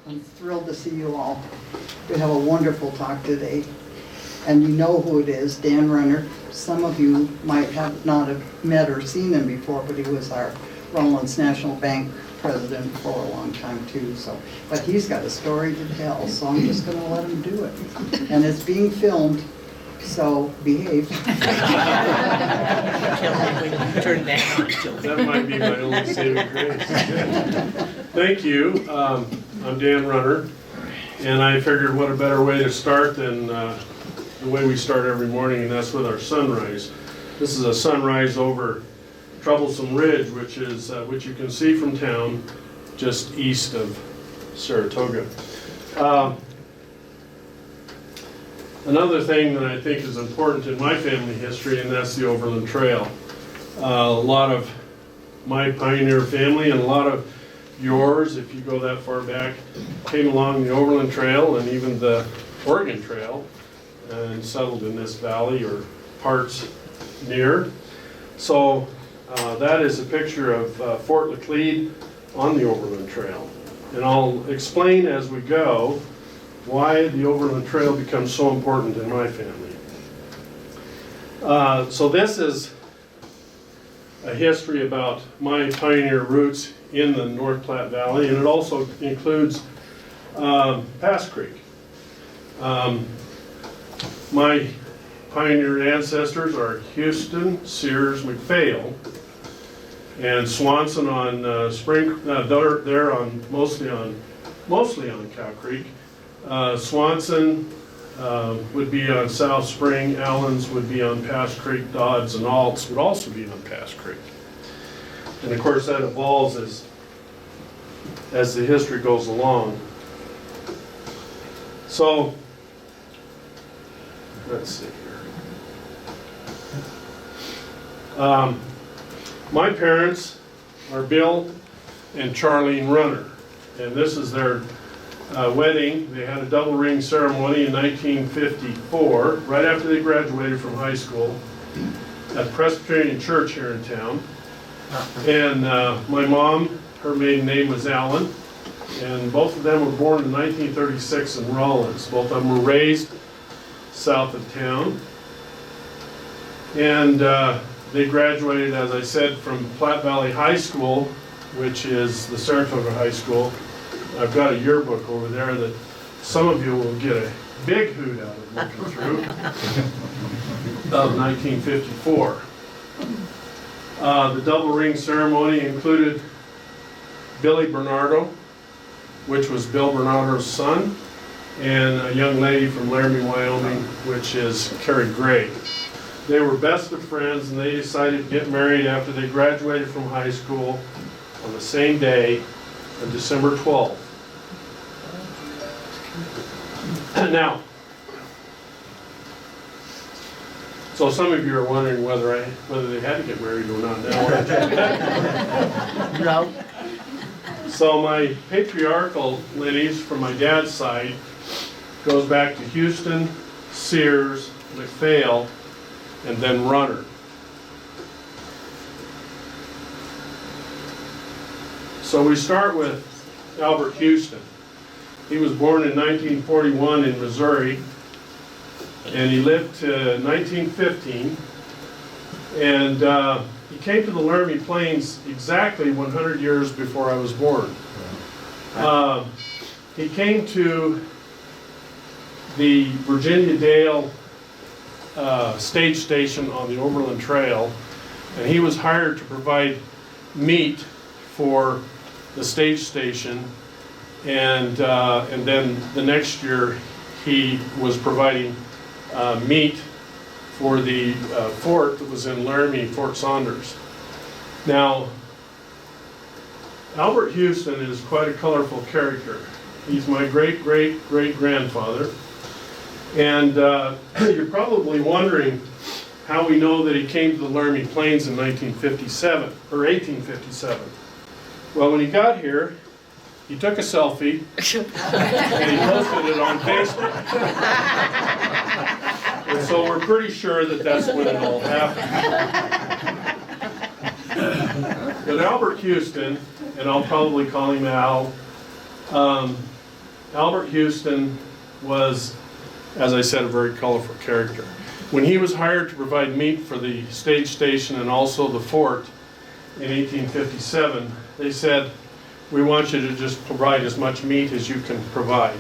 I'm thrilled to see you all. We have a wonderful talk today. And you know who it is, Dan Runner. Some of you might have not have met or seen him before, but he was our Rollins National Bank president for a long time too. So, but he's got a story to tell, so I'm just going to let him do it. And it's being filmed, so behave. Turn down. That might be my only saving grace. Thank you. I'm Dan Runner, and I figured what a better way to start than the way we start every morning, and that's with our sunrise. This is a sunrise over Troublesome Ridge, which you can see from town, just east of Saratoga. Another thing that I think is important in my family history, and that's the Overland Trail. A lot of my pioneer family and a lot of yours, if you go that far back, came along the Overland Trail and even the Oregon Trail and settled in this valley or parts near. So that is a picture of Fort Laclede on the Overland Trail. And I'll explain as we go why the Overland Trail becomes so important in my family. So this is a history about my pioneer roots in the North Platte Valley, and it also includes Pass Creek. My pioneer ancestors are Houston, Sears, McPhail, and Swanson on they're on mostly on Cow Creek. Swanson would be on South Spring, Allens would be on Pass Creek, Dodds and Alts would also be on Pass Creek. And of course that evolves as the history goes along. So, let's see here. My parents are Bill and Charlene Runner, and this is their wedding. They had a double ring ceremony in 1954, right after they graduated from high school at Presbyterian Church here in town. And my mom, her maiden name was Allen, and both of them were born in 1936 in Rollins. Both of them were raised south of town. And they graduated, as I said, from Platte Valley High School, which is the Saratoga High School. I've got a yearbook over there that some of you will get a big hoot out of looking through, of 1954. The double ring ceremony included Billy Bernardo, which was Bill Bernardo's son, and a young lady from Laramie, Wyoming, which is Carrie Gray. They were best of friends, and they decided to get married after they graduated from high school on the same day, on December 12th. Now, so some of you are wondering whether they had to get married or not now. No. So my patriarchal lineage from my dad's side goes back to Houston, Sears, McPhail, and then Runner. So we start with Albert Houston. He was born in 1941 in Missouri, and he lived to 1915. And he came to the Laramie Plains exactly 100 years before I was born. He came to the Virginia Dale stage station on the Overland Trail, and he was hired to provide meat for the stage station, and then the next year he was providing meat for the fort that was in Laramie, Fort Saunders. Now, Albert Houston is quite a colorful character. He's my great-great-great-grandfather. And you're probably wondering how we know that he came to the Laramie Plains in 1957, or 1857. Well, when he got here, he took a selfie, and he posted it on Facebook. And so we're pretty sure that that's when it all happened. But Albert Houston, and I'll probably call him Al, Albert Houston was, as I said, a very colorful character. When he was hired to provide meat for the stage station and also the fort in 1857, they said, "We want you to just provide as much meat as you can provide."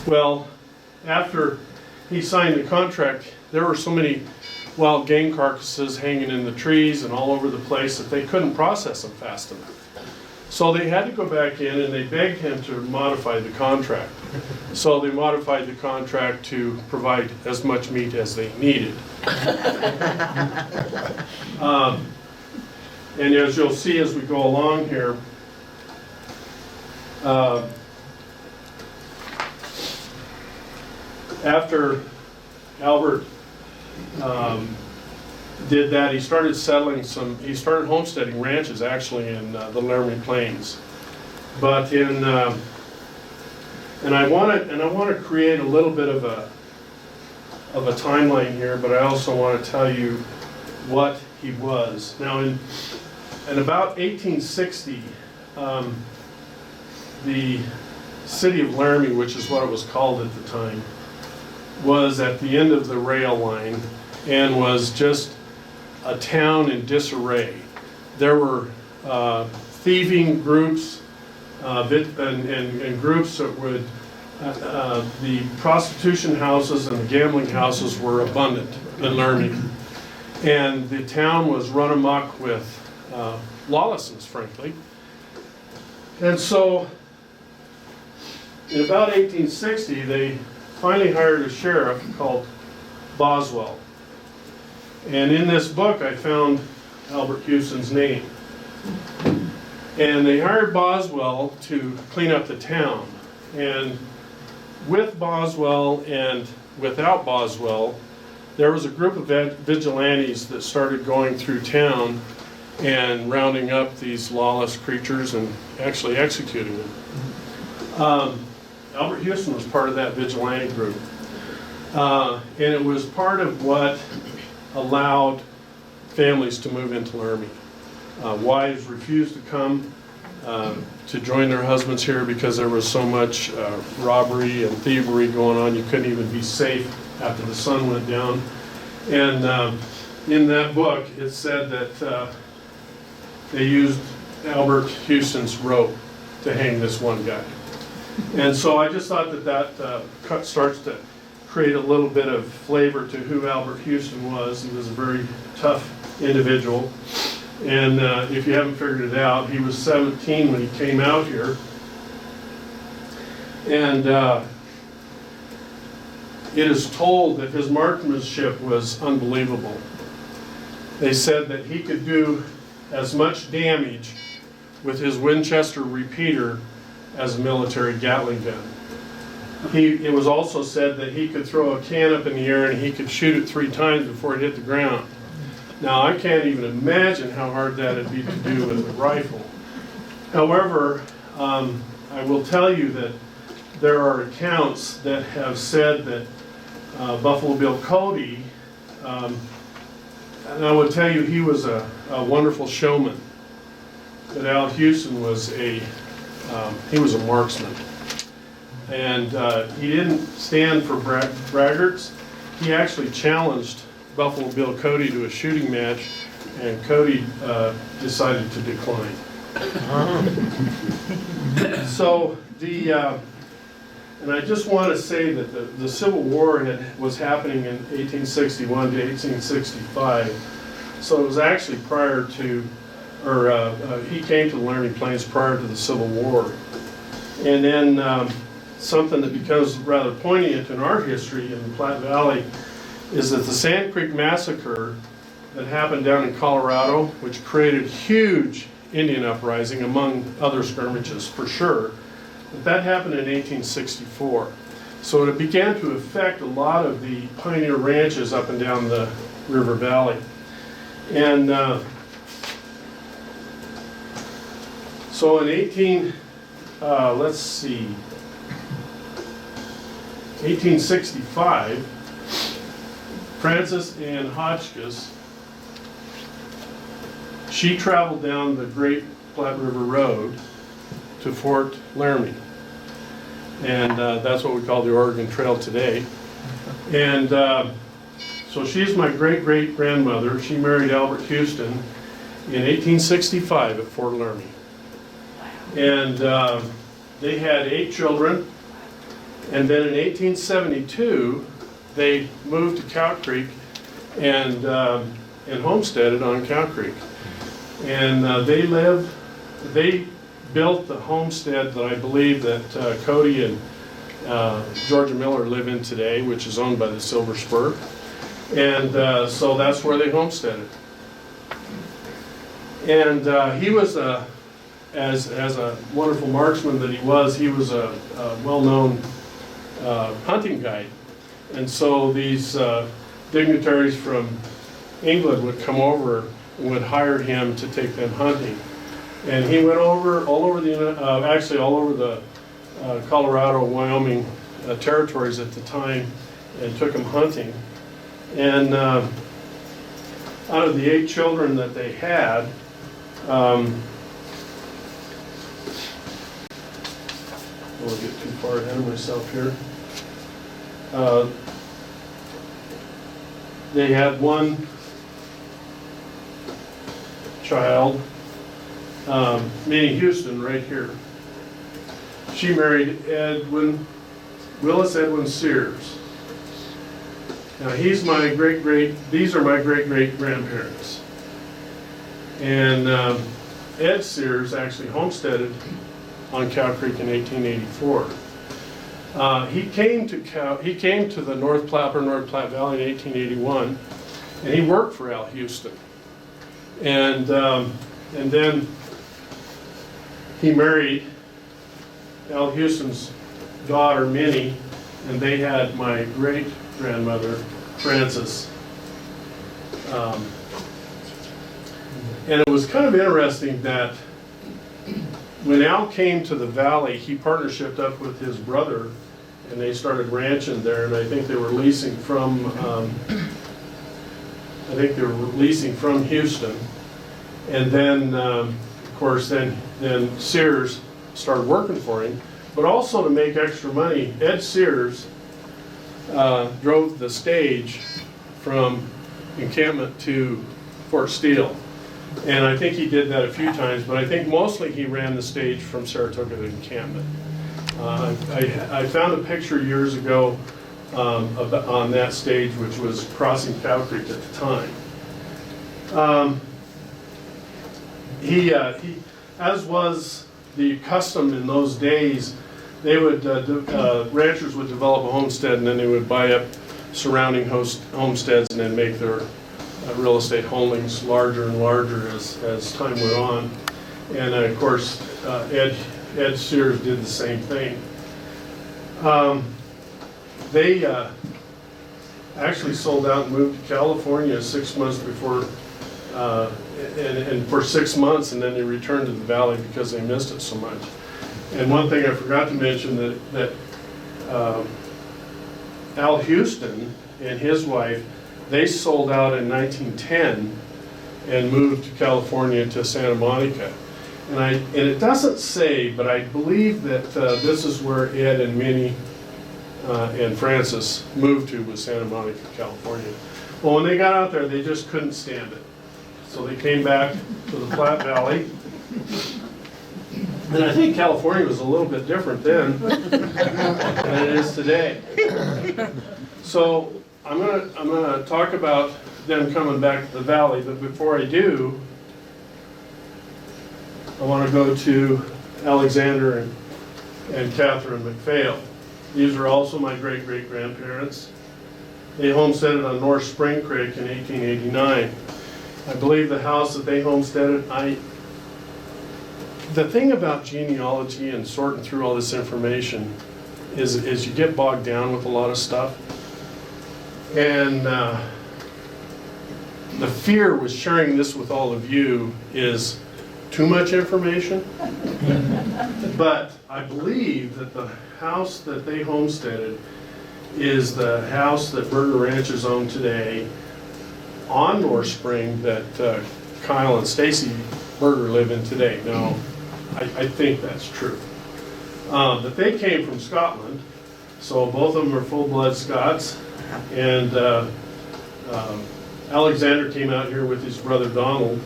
Well, after he signed the contract, there were so many wild game carcasses hanging in the trees and all over the place that they couldn't process them fast enough. So they had to go back in and they begged him to modify the contract. So they modified the contract to provide as much meat as they needed. And as you'll see as we go along here, after Albert did that, he started homesteading ranches actually in the Laramie Plains. But and I want to create a little bit of a timeline here, but I also want to tell you what he was. Now in about 1860, the city of Laramie, which is what it was called at the time, was at the end of the rail line and was just a town in disarray. There were thieving groups and groups that would, the prostitution houses and the gambling houses were abundant in Laramie. And the town was run amok with lawlessness, frankly. And so in about 1860, they finally hired a sheriff called Boswell. And in this book, I found Albert Houston's name. And they hired Boswell to clean up the town. And with Boswell and without Boswell, there was a group of vigilantes that started going through town and rounding up these lawless creatures and actually executing them. Albert Houston was part of that vigilante group. And it was part of what allowed families to move into Laramie. Wives refused to come to join their husbands here because there was so much robbery and thievery going on. You couldn't even be safe after the sun went down. And in that book, it said that they used Albert Houston's rope to hang this one guy. And so I just thought that cut starts to create a little bit of flavor to who Albert Houston was. He was a very tough individual. And if you haven't figured it out, he was 17 when he came out here. And it is told that his marksmanship was unbelievable. They said that he could do as much damage with his Winchester repeater as a military Gatling gun. It was also said that he could throw a can up in the air and he could shoot it 3 times before it hit the ground. Now I can't even imagine how hard that would be to do with a rifle. However, I will tell you that there are accounts that have said that Buffalo Bill Cody, and I would tell you he was a wonderful showman, that Al Houston was he was a marksman. And he didn't stand for braggarts. He actually challenged Buffalo Bill Cody to a shooting match, and Cody decided to decline. So and I just want to say that the Civil War was happening in 1861 to 1865. So it was actually prior to, he came to the Laramie Plains prior to the Civil War. And then something that becomes rather poignant in our history in the Platte Valley is that the Sand Creek Massacre that happened down in Colorado, which created huge Indian uprising among other skirmishes for sure, but that happened in 1864. So it began to affect a lot of the pioneer ranches up and down the River Valley. And so in 1865, Frances Ann Hotchkiss, she traveled down the Great Platte River Road to Fort Laramie. And that's what we call the Oregon Trail today. And so she's my great-great-grandmother. She married Albert Houston in 1865 at Fort Laramie. And they had 8 children. And then in 1872, they moved to Cow Creek and homesteaded on Cow Creek. And they built the homestead that I believe that Cody and Georgia Miller live in today, which is owned by the Silver Spur. And so that's where they homesteaded. And he was, as a wonderful marksman that he was a well-known hunting guide. And so these dignitaries from England would come over and would hire him to take them hunting. And he went all over the Colorado, Wyoming territories at the time and took them hunting. And out of the 8 children that they had, I don't want to get too far ahead of myself here. They had one child, Minnie Houston, right here. She married Willis Edwin Sears. Now these are my great-great-grandparents. And Ed Sears actually homesteaded on Cow Creek in 1884. He came to the North Platte Valley in 1881, and he worked for Al Houston. And then he married Al Houston's daughter, Minnie, and they had my great-grandmother, Frances. And it was kind of interesting that when Al came to the valley, he partnershiped up with his brother, and they started ranching there. And I think they were leasing from Houston. And then, of course, then Sears started working for him. But also to make extra money, Ed Sears drove the stage from encampment to Fort Steele. And I think he did that a few times, but I think mostly he ran the stage from Saratoga to encampment. I found a picture years ago on that stage, which was crossing Cow Creek at the time. He, as was the custom in those days, they would ranchers would develop a homestead, and then they would buy up surrounding homesteads and then make their real estate holdings larger and larger as time went on. And of course, Ed Sears did the same thing. They actually sold out and moved to California 6 months before, and for 6 months, and then they returned to the valley because they missed it so much. And one thing I forgot to mention that Al Houston and his wife, they sold out in 1910 and moved to California to Santa Monica. And it doesn't say, but I believe that this is where Ed and Minnie and Frances moved to, was Santa Monica, California. Well, when they got out there, they just couldn't stand it. So they came back to the Platte Valley. And I think California was a little bit different then than it is today. So I'm gonna talk about them coming back to the valley, but before I do, I want to go to Alexander and Catherine McPhail. These are also my great-great-grandparents. They homesteaded on North Spring Creek in 1889. I believe the house that they homesteaded, the thing about genealogy and sorting through all this information is you get bogged down with a lot of stuff. And the fear with sharing this with all of you is too much information. But I believe that the house that they homesteaded is the house that Berger Ranchers own today on North Spring that Kyle and Stacy Berger live in today. Now, I think that's true. But they came from Scotland, so both of them are full-blood Scots. And Alexander came out here with his brother Donald.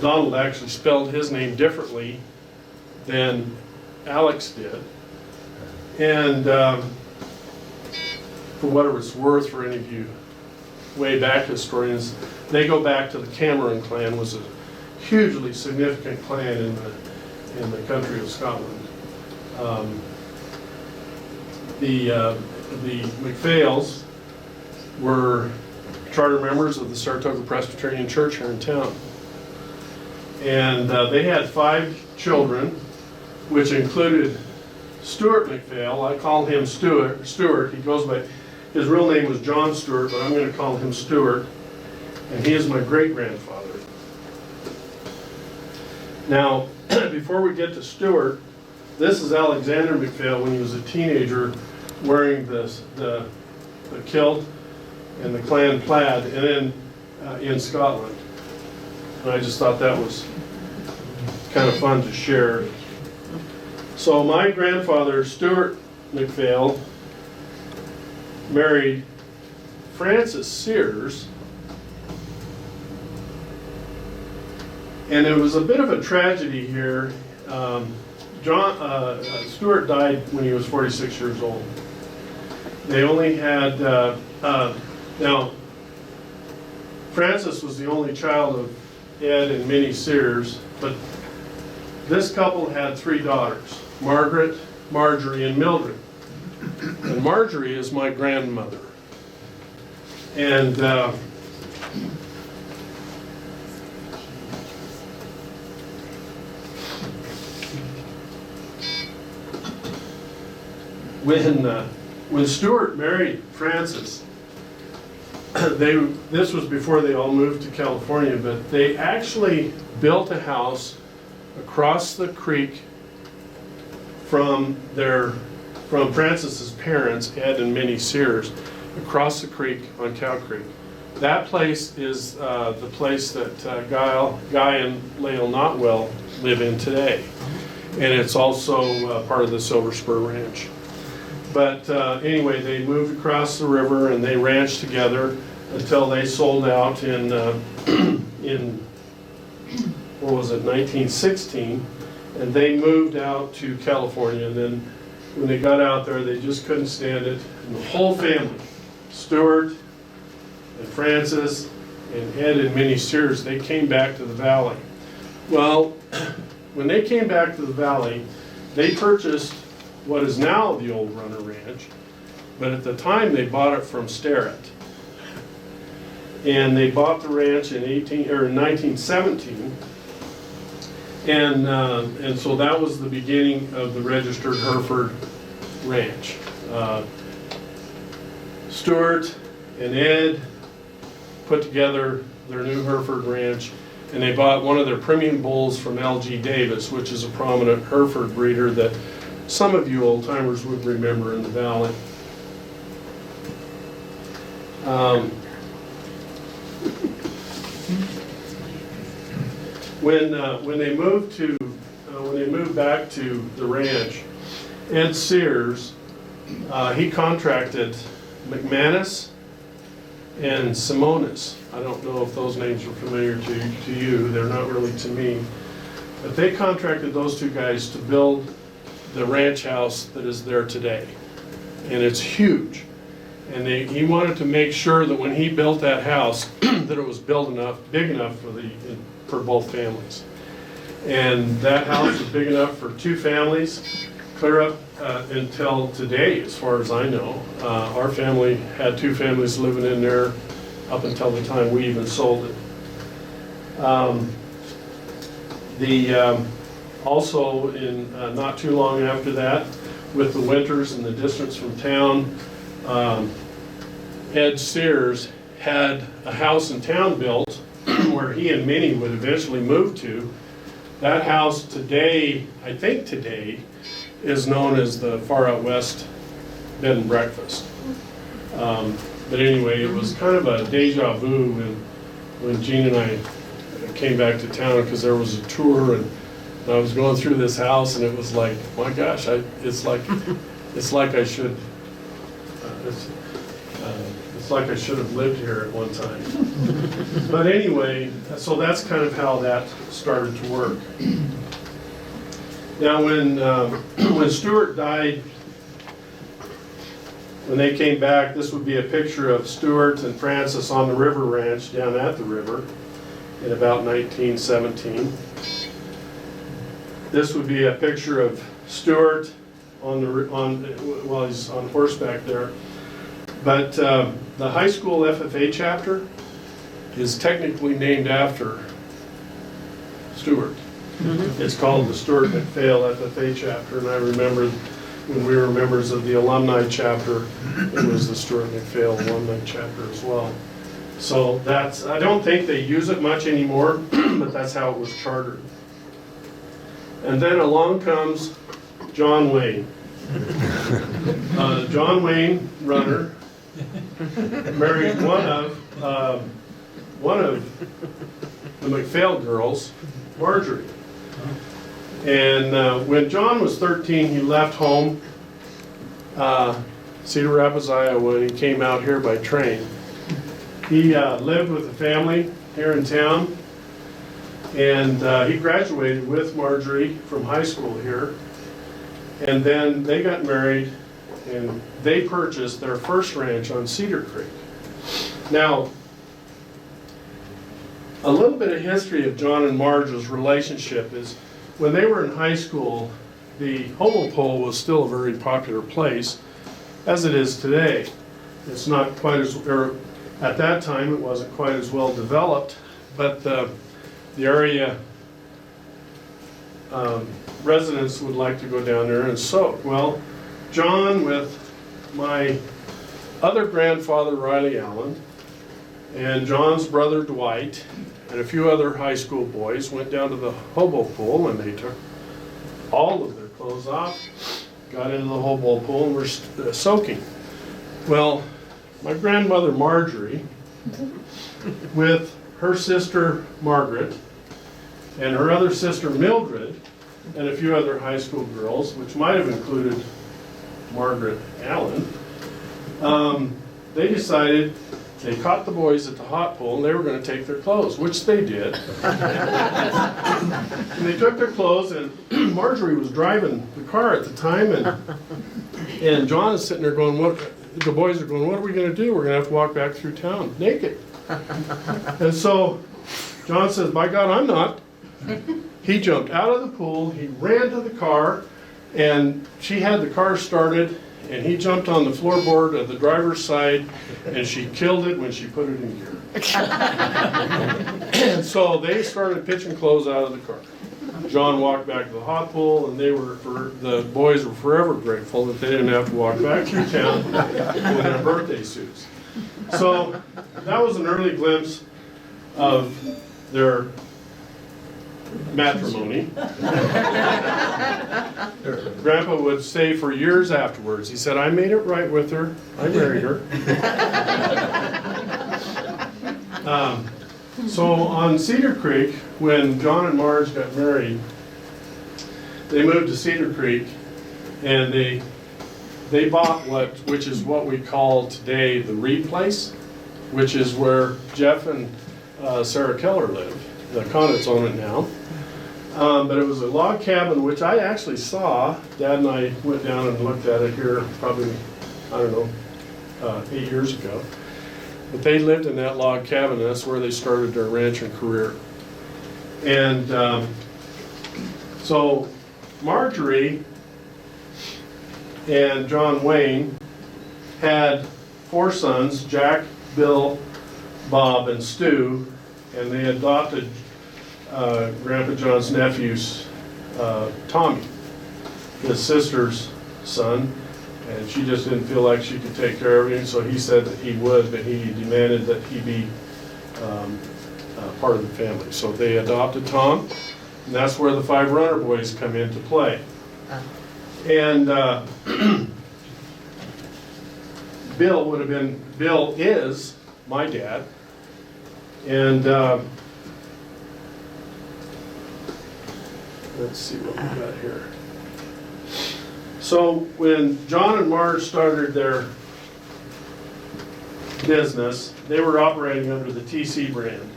Donald actually spelled his name differently than Alex did. And for whatever it's worth for any of you way back historians, they go back to the Cameron clan, was a hugely significant clan in the country of Scotland. The McPhails were charter members of the Saratoga Presbyterian Church here in town. And they had 5 children, which included Stuart McPhail. I call him Stuart. He goes by, his real name was John Stuart, but I'm going to call him Stuart. And he is my great-grandfather. Now, before we get to Stuart, this is Alexander McPhail when he was a teenager, wearing the kilt and the clan plaid, and then in Scotland. And I just thought that was kind of fun to share. So my grandfather, Stuart McPhail, married Frances Sears, and it was a bit of a tragedy here. Stuart died when he was 46 years old. They only had, now, Frances was the only child of Ed and Minnie Sears, but this couple had 3 daughters, Margaret, Marjorie, and Mildred. And Marjorie is my grandmother. And when Stuart married Frances, this was before they all moved to California, but they actually built a house across the creek from Frances's parents, Ed and Minnie Sears, across the creek on Cow Creek. That place is the place that Guy and Lael Notwell live in today. And it's also part of the Silver Spur Ranch. But anyway, they moved across the river and they ranched together until they sold out in what was it, 1916. And they moved out to California. And then when they got out there, they just couldn't stand it. And the whole family, Stuart and Frances and Ed and Minnie Sears, they came back to the valley. Well, when they came back to the valley, they purchased what is now the Old Runner Ranch, but at the time they bought it from Starrett. And they bought the ranch in 1917, and so that was the beginning of the registered Hereford Ranch. Stuart and Ed put together their new Hereford Ranch, and they bought one of their premium bulls from L.G. Davis, which is a prominent Hereford breeder that some of you old-timers would remember in the valley. When they moved back to the ranch, Ed Sears, he contracted McManus and Simonis. I don't know if those names are familiar to you. They're not really to me. But they contracted those 2 guys to build the ranch house that is there today. And it's huge. And he wanted to make sure that when he built that house, that it was big enough for both families. And that house was big enough for 2 families, clear up until today, as far as I know. Our family had 2 families living in there up until the time we even sold it. Also, in not too long after that, with the winters and the distance from town, Ed Sears had a house in town built where he and Minnie would eventually move to. That house today, I think today, is known as the Far Out West Bed and Breakfast. But anyway, it was kind of a deja vu when Gene and I came back to town, because there was a tour, and And I was going through this house and it was like, my gosh, it's like I should, it's like I should have lived here at one time. But anyway, so that's kind of how that started to work. Now when Stuart died, when they came back, this would be a picture of Stuart and Frances on the river ranch down at the river in about 1917. This would be a picture of Stuart while he's on horseback there. But the high school FFA chapter is technically named after Stuart. It's called the Stuart McPhail FFA chapter, and I remember when we were members of the alumni chapter, it was the Stuart McPhail alumni chapter as well. So that's, I don't think they use it much anymore, but that's how it was chartered. And then along comes John Wayne. John Wayne, runner, married one of the McPhail girls, Marjorie. And when John was 13, he left home, Cedar Rapids, Iowa, and he came out here by train. He lived with a family here in town, and he graduated with Marjorie from high school here. And then they got married, and they purchased their first ranch on Cedar Creek. Now, a little bit of history of John and Marge's relationship is when they were in high school, the hobo pole was still a very popular place, as it is today. It's not quite as, or at that time it wasn't quite as well developed, but the area residents would like to go down there and soak. Well, John with my other grandfather, Riley Allen, and John's brother Dwight, and a few other high school boys went down to the hobo pool, and they took all of their clothes off, got into the hobo pool, and were soaking. Well, my grandmother Marjorie, with her sister Margaret, and her other sister Mildred, and a few other high school girls, which might have included Margaret Allen, they decided, they caught the boys at the hot pool and they were going to take their clothes, which they did. And they took their clothes, and Marjorie was driving the car at the time, and John is sitting there going, "What?" The boys are going, "What are we going to do? We're going to have to walk back through town naked." And so John says, "By God, I'm not." He jumped out of the pool, he ran to the car, and she had the car started, and he jumped on the floorboard of the driver's side, and she killed it when she put it in gear. And so they started pitching clothes out of the car. John walked back to the hot pool, and the boys were forever grateful that they didn't have to walk back through town in their birthday suits. So that was an early glimpse of their matrimony. Grandpa would say for years afterwards, he said, "I made it right with her. I married her." So on Cedar Creek, when John and Marge got married, they moved to Cedar Creek, and they bought which is what we call today the Reed Place, which is where Jeff and Sarah Keller live. The Connett's own it now. But it was a log cabin, which I actually saw. Dad and I went down and looked at it here probably, I don't know, 8 years ago. But they lived in that log cabin, and that's where they started their ranching career. And so Marjorie and John Wayne had 4 sons, Jack, Bill, Bob, and Stu, and they adopted Grandpa John's nephew's Tommy, his sister's son, and she just didn't feel like she could take care of him, so he said that he would, but he demanded that he be part of the family. So they adopted Tom, and that's where the 5 runner boys come into play. And Bill is my dad, and let's see what we got here. So when John and Marge started their business, they were operating under the TC brand.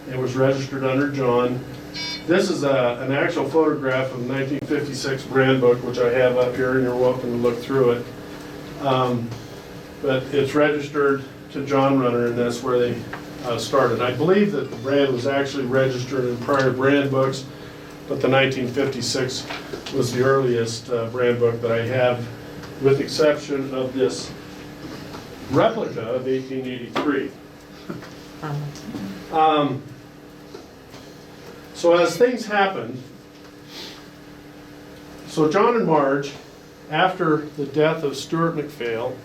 It was registered under John. This is an actual photograph of the 1956 brand book, which I have up here, and you're welcome to look through it. But it's registered to John Runner, and that's where they started. I believe that the brand was actually registered in prior brand books, but the 1956 was the earliest brand book that I have, with exception of this replica of 1883. So as things happened, so John and Marge, after the death of Stuart McPhail,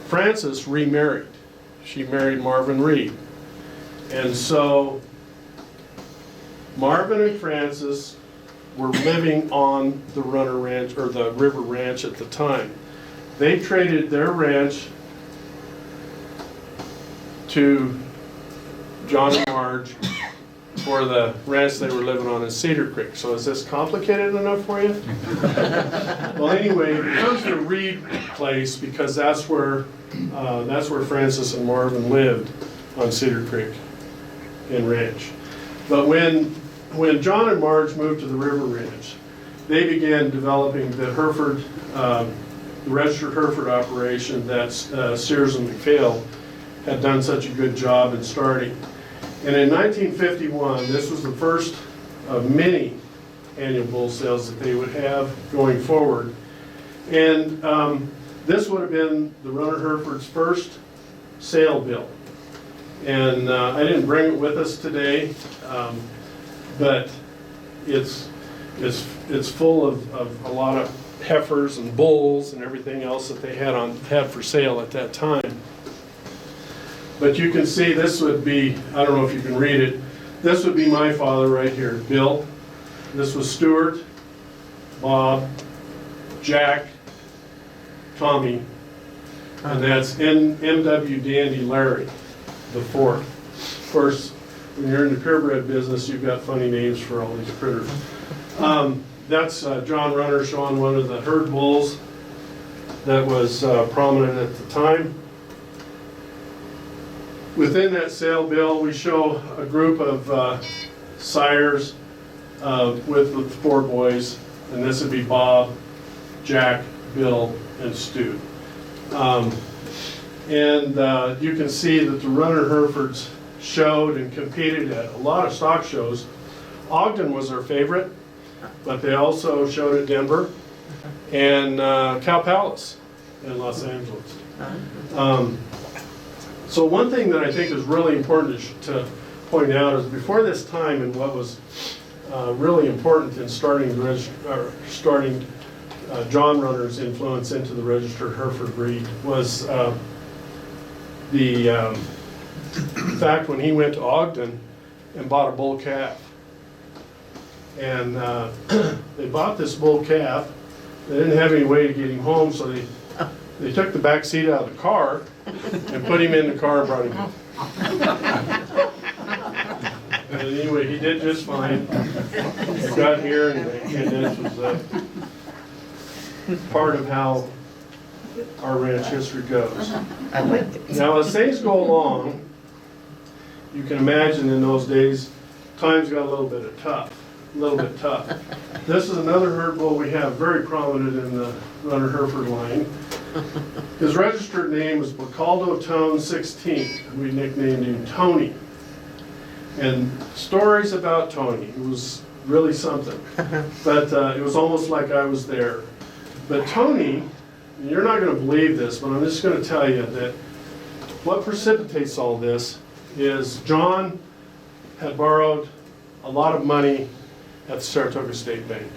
Frances remarried. She married Marvin Reed. And so Marvin and Frances were living on the Runner Ranch, or the River Ranch at the time. They traded their ranch to John and Marge for the ranch they were living on in Cedar Creek. So is this complicated enough for you? Well, anyway, it comes to Reed Place because that's where Frances and Marvin lived on Cedar Creek in Ranch. But when John and Marge moved to the River Ranch, they began developing the Hereford, the registered Hereford operation that Sears and McPhail had done such a good job in starting. And in 1951, this was the first of many annual bull sales that they would have going forward. And this would have been the Runner Hereford's first sale bill. And I didn't bring it with us today, but it's full of a lot of heifers and bulls and everything else that they had for sale at that time. But you can see this would be, I don't know if you can read it, this would be my father right here, Bill. This was Stuart, Bob, Jack, Tommy, and that's M.W. Dandy Larry, the fourth. Of course, when you're in the purebred business, you've got funny names for all these critters. That's John Runner showing one of the herd bulls that was prominent at the time. Within that sale bill, we show a group of sires with 4 boys, and this would be Bob, Jack, Bill, and Stu. And you can see that the Runner Herefords showed and competed at a lot of stock shows. Ogden was their favorite, but they also showed at Denver and Cow Palace in Los Angeles. So one thing that I think is really important to point out is before this time, and what was really important in starting John Runner's influence into the registered Hereford breed was the fact when he went to Ogden and bought a bull calf. And they bought this bull calf. They didn't have any way to get him home, so they took the back seat out of the car and put him in the car and brought him home. And anyway, he did just fine. He got here, and this was part of how our ranch history goes. I liked it. Now, as things go along, you can imagine in those days, times got a little bit tough. This is another herd bull we have very prominent in the Runner Hereford line. His registered name was Bacaldo Tone 16th. We nicknamed him Tony. And stories about Tony, it was really something. But it was almost like I was there. But Tony, you're not going to believe this, but I'm just going to tell you that what precipitates all this is John had borrowed a lot of money at the Saratoga State Bank.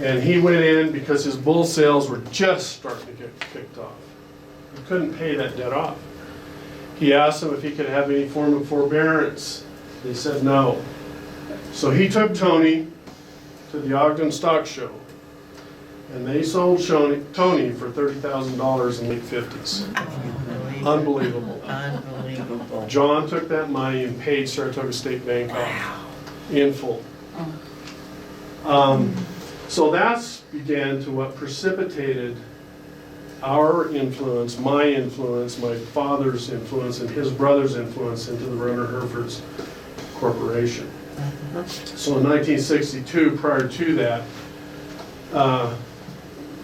And he went in because his bull sales were just starting to get kicked off. He couldn't pay that debt off. He asked them if he could have any form of forbearance. They said no. So he took Tony to the Ogden Stock Show, and they sold Tony for $30,000 in late 50s. Unbelievable. Unbelievable. John took that money and paid Saratoga State Bank off in full. So that's began to what precipitated our influence, my father's influence, and his brother's influence into the Runner Herefords Corporation. So in 1962, prior to that,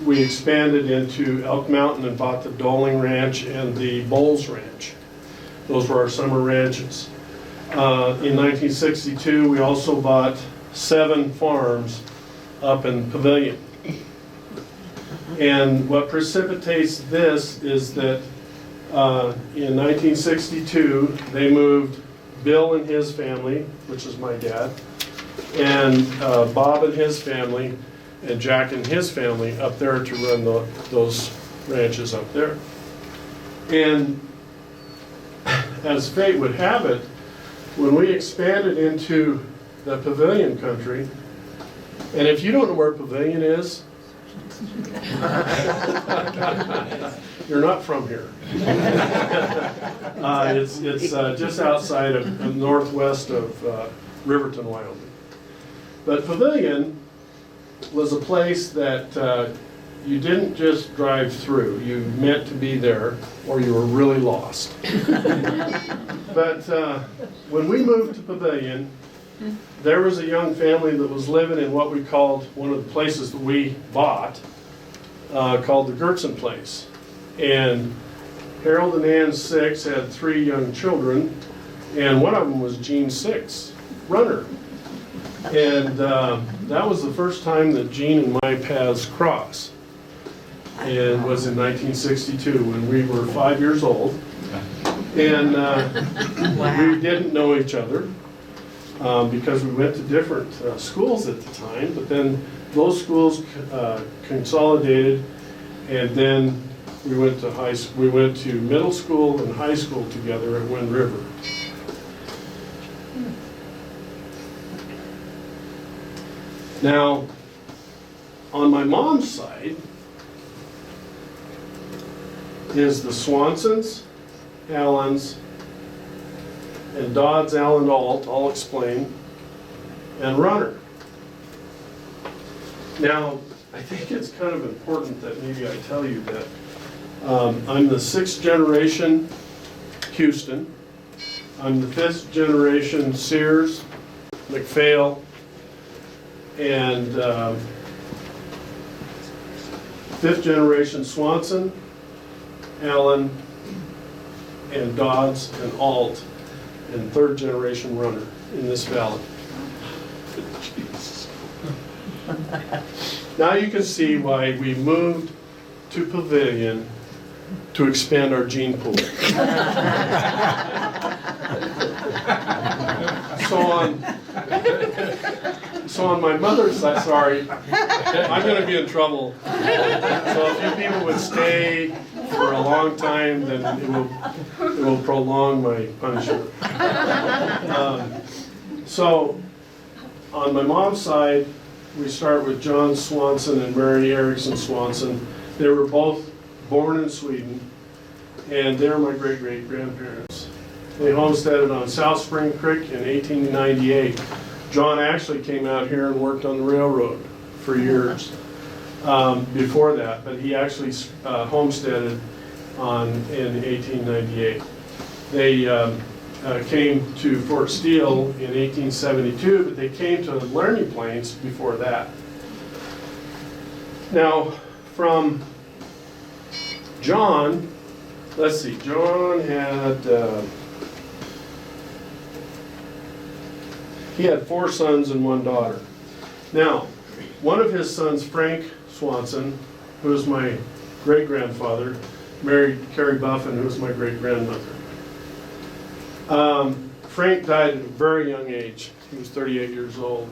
we expanded into Elk Mountain and bought the Doling Ranch and the Bowles Ranch. Those were our summer ranches. In 1962, we also bought 7 farms up in Pavilion. And what precipitates this is that in 1962, they moved Bill and his family, which is my dad, and Bob and his family, and Jack and his family up there to run those ranches up there. And as fate would have it, when we expanded into the Pavilion country, and if you don't know where Pavilion is, you're not from here. It's just outside of northwest of Riverton, Wyoming. But Pavilion was a place that you didn't just drive through. You meant to be there, or you were really lost. But when we moved to Pavilion, there was a young family that was living in what we called, one of the places that we bought, called the Gertson Place. And Harold and Ann Six had 3 young children, and one of them was Gene Six, Runner. And that was the first time that Gene and my paths crossed. And was in 1962 when we were 5 years old. And we didn't know each other because we went to different schools at the time. But then those schools consolidated, and then we went to middle school and high school together at Wind River. Now, on my mom's side is the Swansons, Allens, and Dodds, Allen, Alt, I'll explain, and Runner. Now, I think it's kind of important that maybe I tell you that I'm the 6th generation Houston. I'm the 5th generation Sears, McPhail, and 5th generation Swanson, Allen, and Dodds, and Alt, and 3rd generation Runner in this valley. Now you can see why we moved to Pavilion to expand our gene pool. So on my mother's side, sorry, I'm going to be in trouble. So if you people would stay for a long time, then it will prolong my punishment. So on my mom's side, we start with John Swanson and Mary Erickson Swanson. They were both born in Sweden, and they're my great-great-grandparents. They homesteaded on South Spring Creek in 1898. John actually came out here and worked on the railroad for years before that, but he actually homesteaded in 1898. They came to Fort Steele in 1872, but they came to Laramie Plains before that. Now, from John, let's see, John had, he had 4 sons and 1 daughter. Now, one of his sons, Frank Swanson, who was my great-grandfather, married Carrie Buffin, who was my great-grandmother. Frank died at a very young age. He was 38 years old.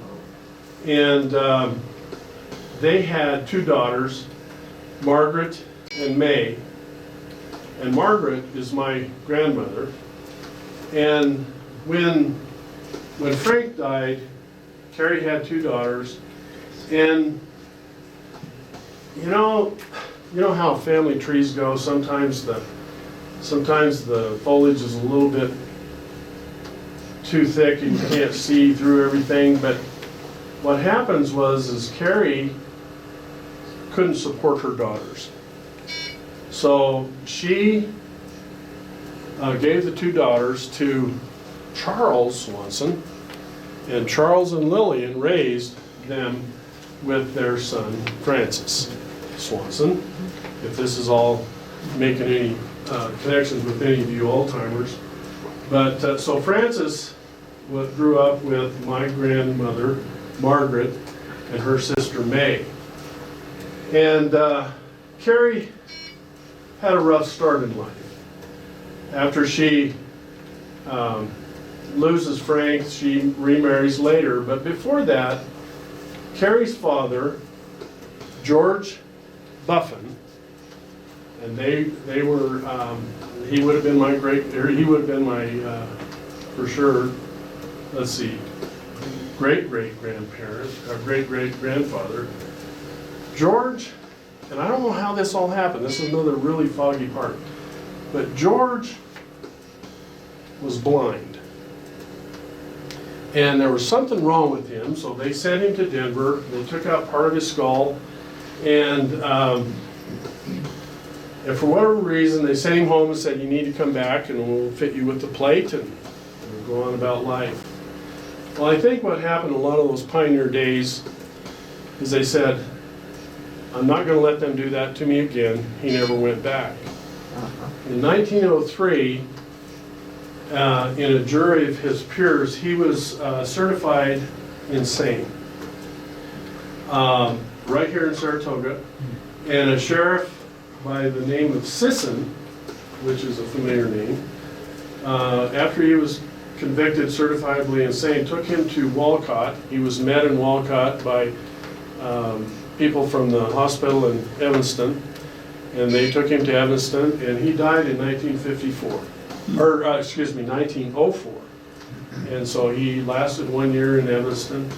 And they had 2 daughters, Margaret and May. And Margaret is my grandmother. And when Frank died, Carrie had 2 daughters. And you know how family trees go. Sometimes the foliage is a little bit too thick and you can't see through everything, but what happens is Carrie couldn't support her daughters. So she gave the 2 daughters to Charles Swanson, and Charles and Lillian raised them with their son Francis Swanson. If this is all making any connections with any of you old-timers. But so Francis grew up with my grandmother, Margaret, and her sister May. And Carrie had a rough start in life. After she loses Frank, she remarries later. But before that, Carrie's father, George Buffin, and they were, he would have been my he would have been my, for sure, let's see, great-great-grandparent, or great-great-grandfather. George, and I don't know how this all happened, this is another really foggy part, but George was blind. And there was something wrong with him, so they sent him to Denver. They took out part of his skull, and for whatever reason, they sent him home and said, you need to come back and we'll fit you with the plate and we'll go on about life. Well, I think what happened a lot of those pioneer days is they said, I'm not going to let them do that to me again. He never went back. In 1903, in a jury of his peers, he was certified insane. Right here in Saratoga. And a sheriff by the name of Sisson, which is a familiar name, after he was convicted certifiably insane, took him to Walcott. He was met in Walcott by people from the hospital in Evanston, and they took him to Evanston, and he died in 1954, or excuse me, 1904. And so he lasted 1 year in Evanston.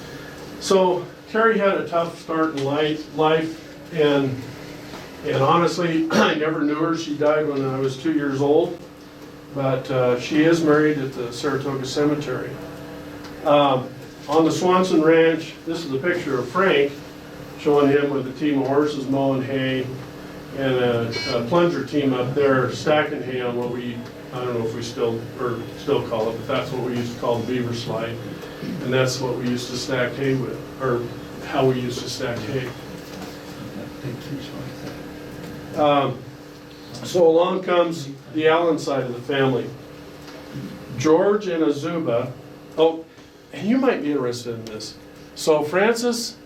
So Carrie had a tough start in life, and honestly, I never knew her. She died when I was 2 years old, but she is married at the Saratoga Cemetery. On the Swanson Ranch, this is a picture of Frank, showing him with a team of horses mowing hay, and a plunger team up there stacking hay on what I don't know if we still call it, but that's what we used to call the beaver slide. And that's what we used to stack hay with, or how we used to stack hay. So along comes the Allen side of the family. George and Azuba, oh, and you might be interested in this. So Francis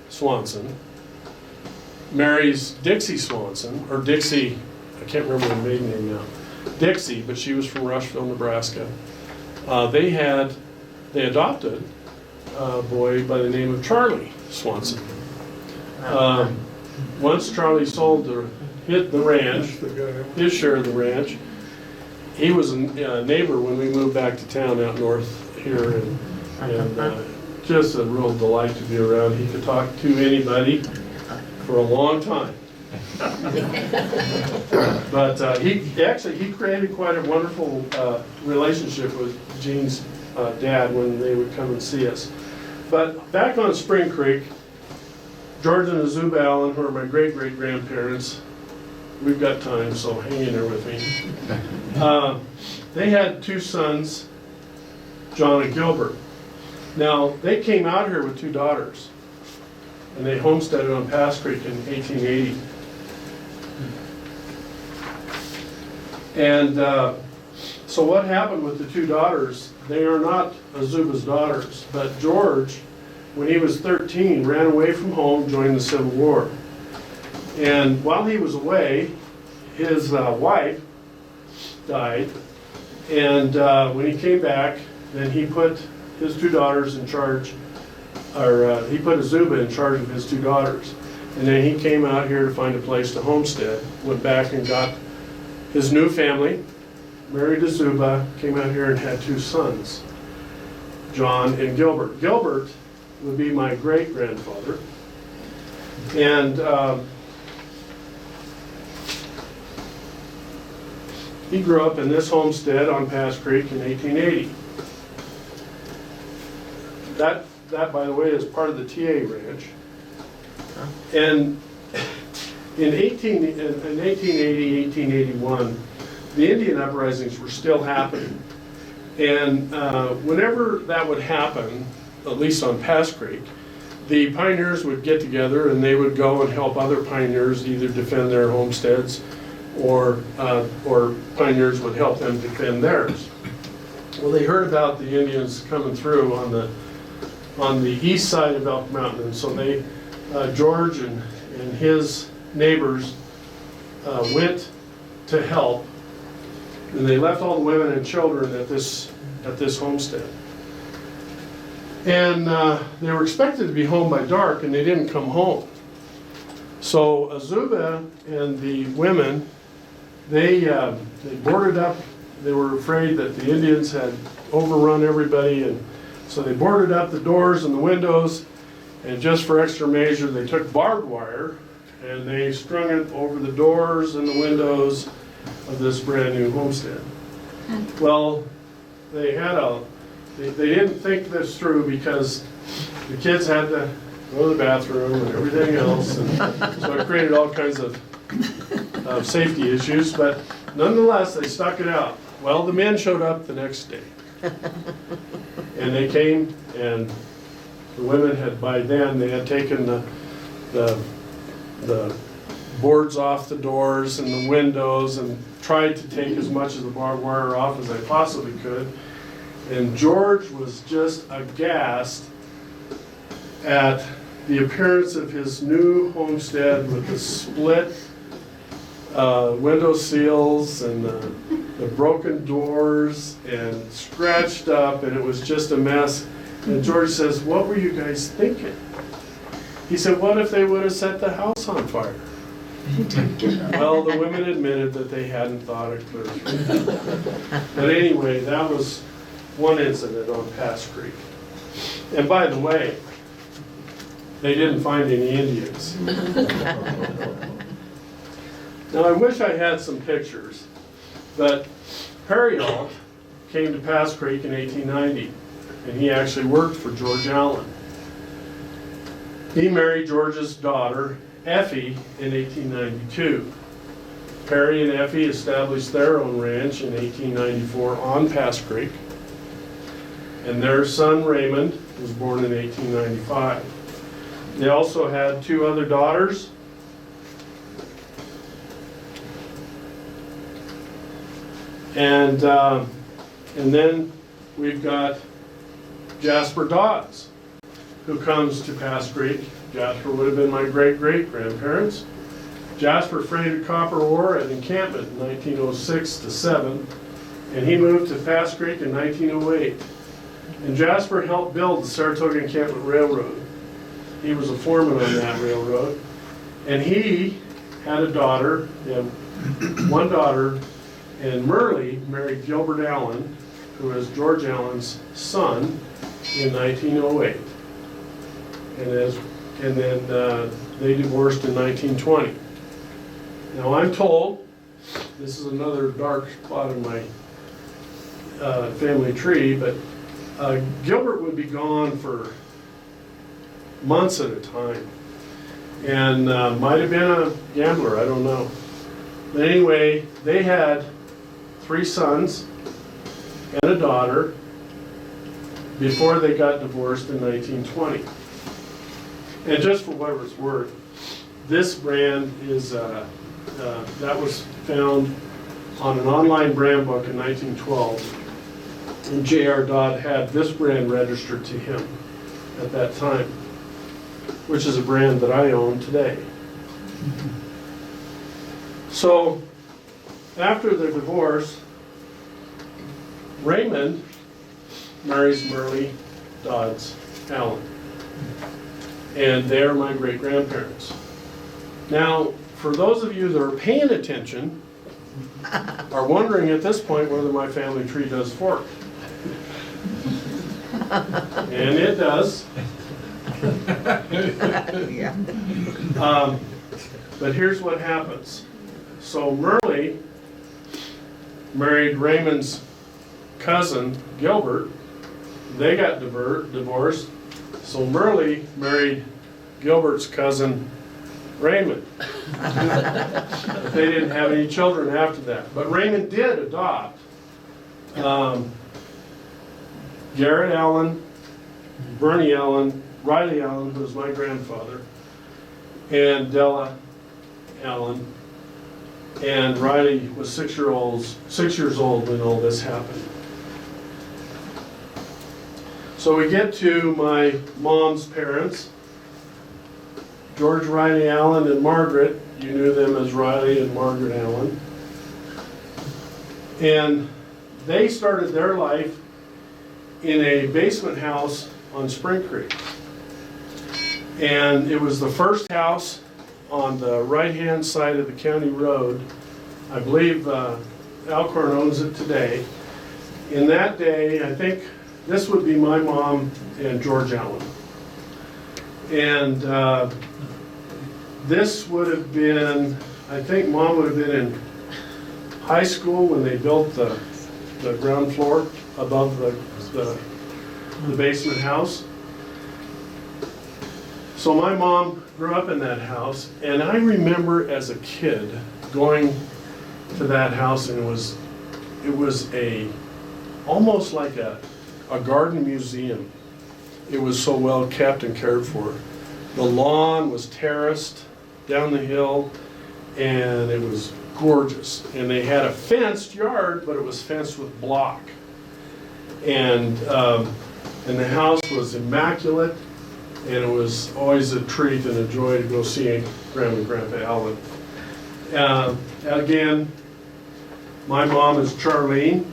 Swanson marries Dixie Swanson, or Dixie, I can't remember her maiden name now. Dixie, but she was from Rushville, Nebraska. They adopted a boy by the name of Charlie Swanson. Once Charlie sold the ranch, his share of the ranch, he was a neighbor when we moved back to town out north here, and just a real delight to be around. He could talk to anybody for a long time. But he created quite a wonderful relationship with Jean's dad when they would come and see us. But back on Spring Creek, George and Azuba Allen, who are my great-great-grandparents, we've got time, so hang in there with me. They had 2 sons, John and Gilbert. Now, they came out here with 2 daughters, and they homesteaded on Pass Creek in 1880. And so what happened with the 2 daughters, they are not Azuba's daughters, but George, when he was 13, ran away from home, joined the Civil War. And while he was away, his wife died, and when he came back, then he put his 2 daughters in charge, or he put Azuba in charge of his 2 daughters. And then he came out here to find a place to homestead, went back and got his new family, married Azuba, came out here and had 2 sons, John and Gilbert. Gilbert would be my great-grandfather. And he grew up in this homestead on Pass Creek in 1880. That that, by the way, is part of the TA ranch. And in 1880, 1881, the Indian uprisings were still happening. And whenever that would happen, at least on Pass Creek, the pioneers would get together and they would go and help other pioneers either defend their homesteads or pioneers would help them defend theirs. Well, they heard about the Indians coming through on the east side of Elk Mountain, and so they, George and his neighbors went to help, and they left all the women and children at this homestead. And they were expected to be home by dark, and they didn't come home. So Azuba and the women, they boarded up. They were afraid that the Indians had overrun everybody, and so they boarded up the doors and the windows, and just for extra measure, they took barbed wire and they strung it over the doors and the windows of this brand new homestead. Well, they didn't think this through because the kids had to go to the bathroom and everything else, and so it created all kinds of safety issues, but nonetheless, they stuck it out. Well, the men showed up the next day, and they came, and the women had, by then, they had taken the boards off the doors and the windows and tried to take as much of the barbed wire off as they possibly could. And George was just aghast at the appearance of his new homestead with the split window seals and the broken doors and scratched up, and it was just a mess. And George says, "What were you guys thinking?" He said, "What if they would have set the house on fire?" Well, the women admitted that they hadn't thought it clear through. But anyway, that was one incident on Pass Creek. And by the way, they didn't find any Indians. Now, I wish I had some pictures, but Perryall came to Pass Creek in 1890, and he actually worked for George Allen. He married George's daughter, Effie, in 1892. Perry and Effie established their own ranch in 1894 on Pass Creek, and their son, Raymond, was born in 1895. They also had two other daughters. And then we've got Jasper Dodds, who comes to Pass Creek. Jasper would have been my great-great-grandparents. Jasper freighted copper ore at encampment in 1906 to 7, and he moved to Pass Creek in 1908. And Jasper helped build the Saratoga Encampment Railroad. He was a foreman on that railroad. And he had a daughter, he had one daughter, and Merle married Gilbert Allen, who is George Allen's son, in 1908. And then they divorced in 1920. Now I'm told, this is another dark spot in my family tree, but Gilbert would be gone for months at a time, and might have been a gambler, I don't know. But anyway, they had 3 sons and a daughter before they got divorced in 1920. And just for whatever it's worth, this brand is, that was found on an online brand book in 1912. And J.R. Dodd had this brand registered to him at that time, which is a brand that I own today. So after the divorce, Raymond marries Merle Dodds Allen, and they're my great-grandparents. Now, for those of you that are paying attention, are wondering at this point whether my family tree does fork. And it does. Yeah. But here's what happens. So Merle married Raymond's cousin, Gilbert. They got divorced. So Merle married Gilbert's cousin Raymond. But they didn't have any children after that. But Raymond did adopt Garrett Allen, Bernie Allen, Riley Allen, who was my grandfather, and Della Allen. And Riley was 6 years old when all this happened. So we get to my mom's parents, George Riley Allen and Margaret. You knew them as Riley and Margaret Allen. And they started their life in a basement house on Spring Creek. And it was the first house on the right-hand side of the county road. I believe Alcorn owns it today. In that day, I think this would be my mom and George Allen. And this would have been, I think Mom would have been in high school when they built the ground floor above the basement house. So my mom grew up in that house, and I remember as a kid going to that house, and it was almost like a garden museum. It was so well kept and cared for. The lawn was terraced down the hill, and it was gorgeous. And they had a fenced yard, but it was fenced with block. And the house was immaculate, and it was always a treat and a joy to go see Grandma and Grandpa Allen. Again, my mom is Charlene.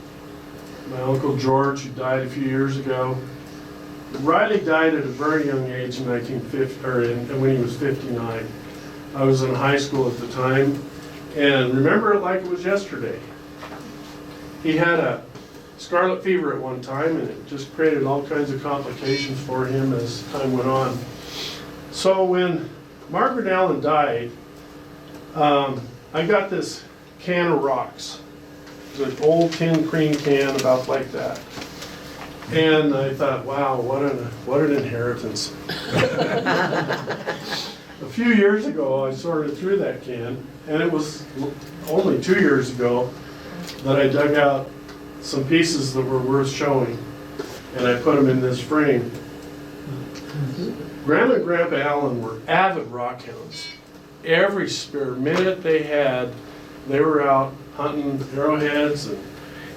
My Uncle George, who died a few years ago. Riley died at a very young age in when he was 59. I was in high school at the time, and remember it like it was yesterday. He had a scarlet fever at one time, and it just created all kinds of complications for him as time went on. So when Margaret Allen died, I got this can of rocks. It was an old tin cream can about like that. And I thought, wow, what an inheritance. A few years ago, I sorted through that can, and it was only 2 years ago that I dug out some pieces that were worth showing, and I put them in this frame. Grandma and Grandpa Allen were avid rock hounds. Every spare minute they had, they were out hunting arrowheads and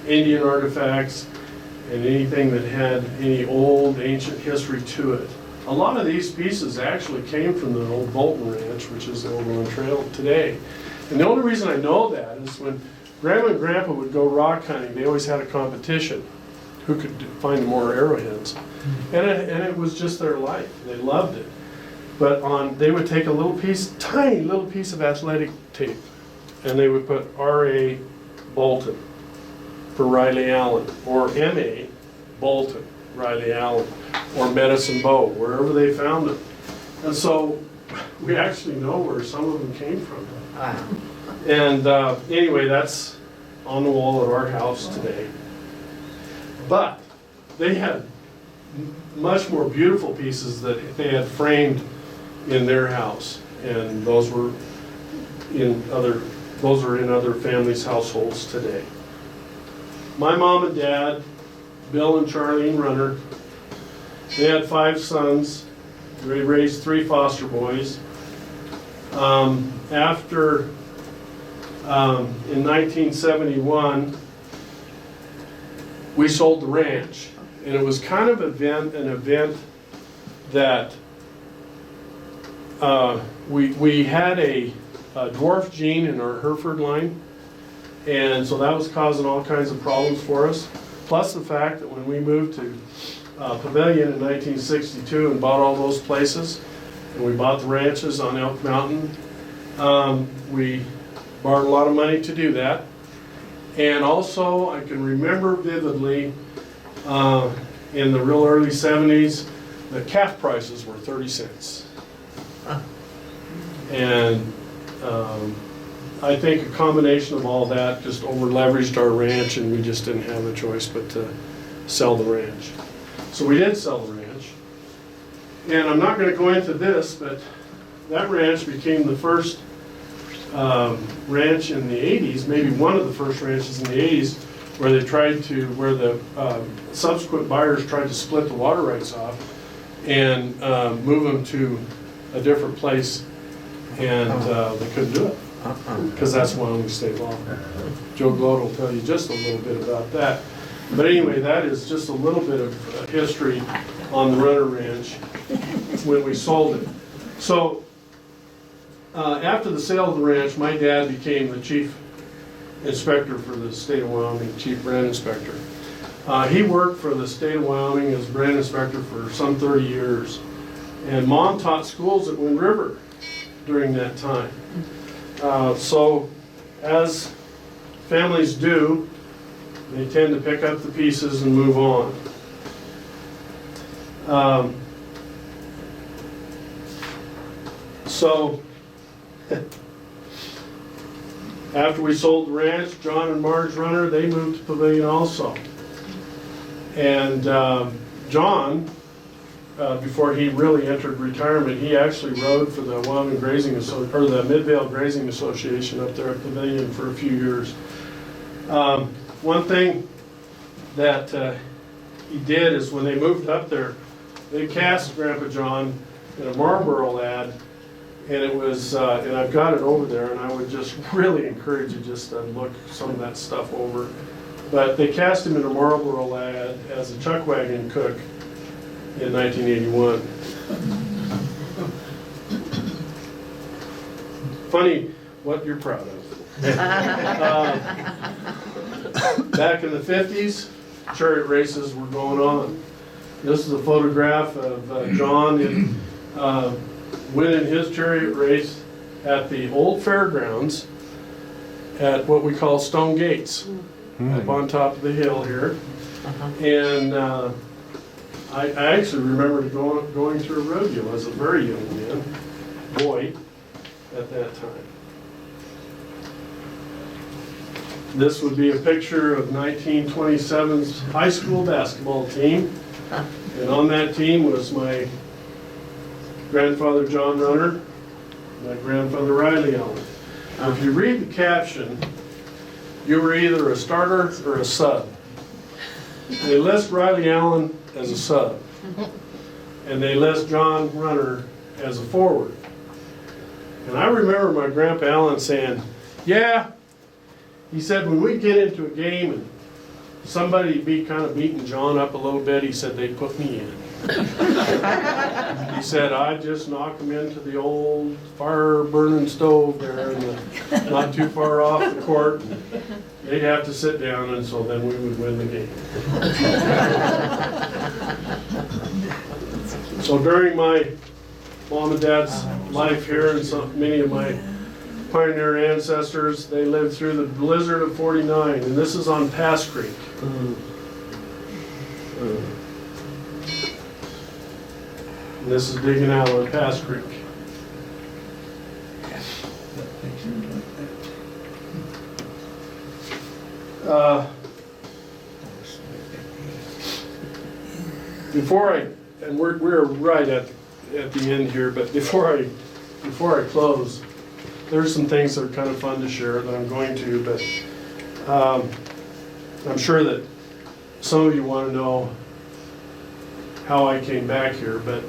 Indian artifacts and anything that had any old ancient history to it. A lot of these pieces actually came from the old Bolton Ranch, which is the Overland Trail today. And the only reason I know that is when Grandma and Grandpa would go rock hunting, they always had a competition who could find more arrowheads. And it was just their life. They loved it. But they would take a little piece, tiny little piece of athletic tape, and they would put R.A. Bolton for Riley Allen, or M.A. Bolton, Riley Allen, or Medicine Bow, wherever they found them. And so we actually know where some of them came from. Wow. And anyway, that's on the wall at our house today. But they had much more beautiful pieces that they had framed in their house, and those are in other families' households today. My mom and dad, Bill and Charlene Runner, they had 5 sons. They raised 3 foster boys. In 1971, we sold the ranch, and it was kind of an event that we had a dwarf gene in our Hereford line, and so that was causing all kinds of problems for us. Plus the fact that when we moved to Pavilion in 1962 and bought all those places, and we bought the ranches on Elk Mountain, we borrowed a lot of money to do that. And also, I can remember vividly in the real early 70s, the calf prices were 30 cents. And I think a combination of all that just over leveraged our ranch, and we just didn't have a choice but to sell the ranch. So we did sell the ranch. And I'm not going to go into this, but that ranch became the first ranch in the 80s, maybe one of the first ranches in the 80s, where the subsequent buyers tried to split the water rights off and move them to a different place, and they couldn't do it because that's Wyoming state law. Joe Gloat will tell you just a little bit about that. But anyway, that is just a little bit of history on the Runner Ranch when we sold it. So after the sale of the ranch, my dad became the chief inspector for the state of Wyoming, chief brand inspector. He worked for the state of Wyoming as brand inspector for some 30 years. And Mom taught schools at Wind River during that time. So as families do, they tend to pick up the pieces and move on. So after we sold the ranch, John and Marge Runner, they moved to Pavilion also. And John, before he really entered retirement, he actually rode for the Wyoming Grazing or the Midvale Grazing Association up there at Pavilion for a few years. One thing that he did is when they moved up there, they cast Grandpa John in a Marlboro ad, and it was, and I've got it over there, and I would just really encourage you just to look some of that stuff over. But they cast him in a Marlboro ad as a chuck wagon cook in 1981. Funny what you're proud of. Back in the 50s, chariot races were going on. This is a photograph of John winning his chariot race at the old fairgrounds at what we call Stone Gates, up on top of the hill here. And I actually remember going through a rodeo as a very young boy at that time. This would be a picture of 1927's high school basketball team. And on that team was my grandfather John Runner, my grandfather Riley Allen. If you read the caption, you were either a starter or a sub. They list Riley Allen as a sub, and they list John Runner as a forward. And I remember my Grandpa Allen saying, yeah, he said when we get into a game and somebody be kind of beating John up a little bit, he said they'd put me in. He said I'd just knock him into the old fire burning stove there, not too far off the court. And they'd have to sit down, and so then we would win the game. So during my mom and dad's life here, and many of my pioneer ancestors, they lived through the blizzard of '49, and this is on Pass Creek. And this is digging out on Pass Creek. We're right at the end here, but before I close, there's some things that are kind of fun to share that I'm going to, but I'm sure that some of you want to know how I came back here, but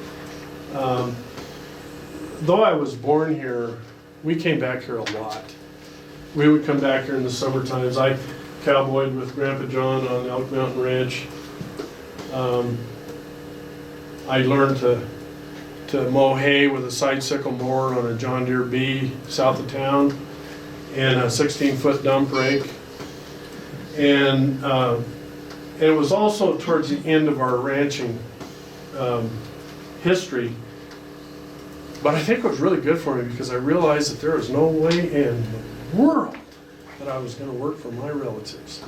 though I was born here, we came back here a lot. We would come back here in the summer times. I cowboyed with Grandpa John on Elk Mountain Ranch. I learned to mow hay with a side sickle mower on a John Deere B south of town and a 16-foot dump rake. And it was also towards the end of our ranching history. But I think it was really good for me because I realized that there was no way in the world that I was going to work for my relatives.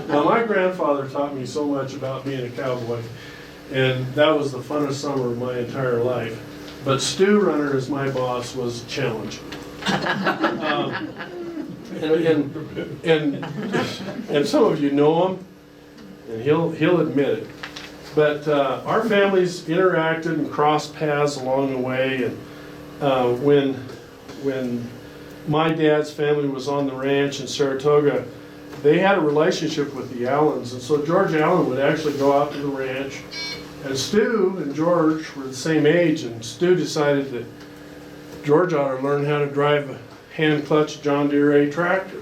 Now, my grandfather taught me so much about being a cowboy, and that was the funnest summer of my entire life. But Stu Runner, as my boss, was challenging. And some of you know him, and he'll admit it. But our families interacted and crossed paths along the way. And when my dad's family was on the ranch in Saratoga, they had a relationship with the Allens. And so George Allen would actually go out to the ranch. And Stu and George were the same age. And Stu decided that George ought to learn how to drive a hand-clutch John Deere 8 tractor.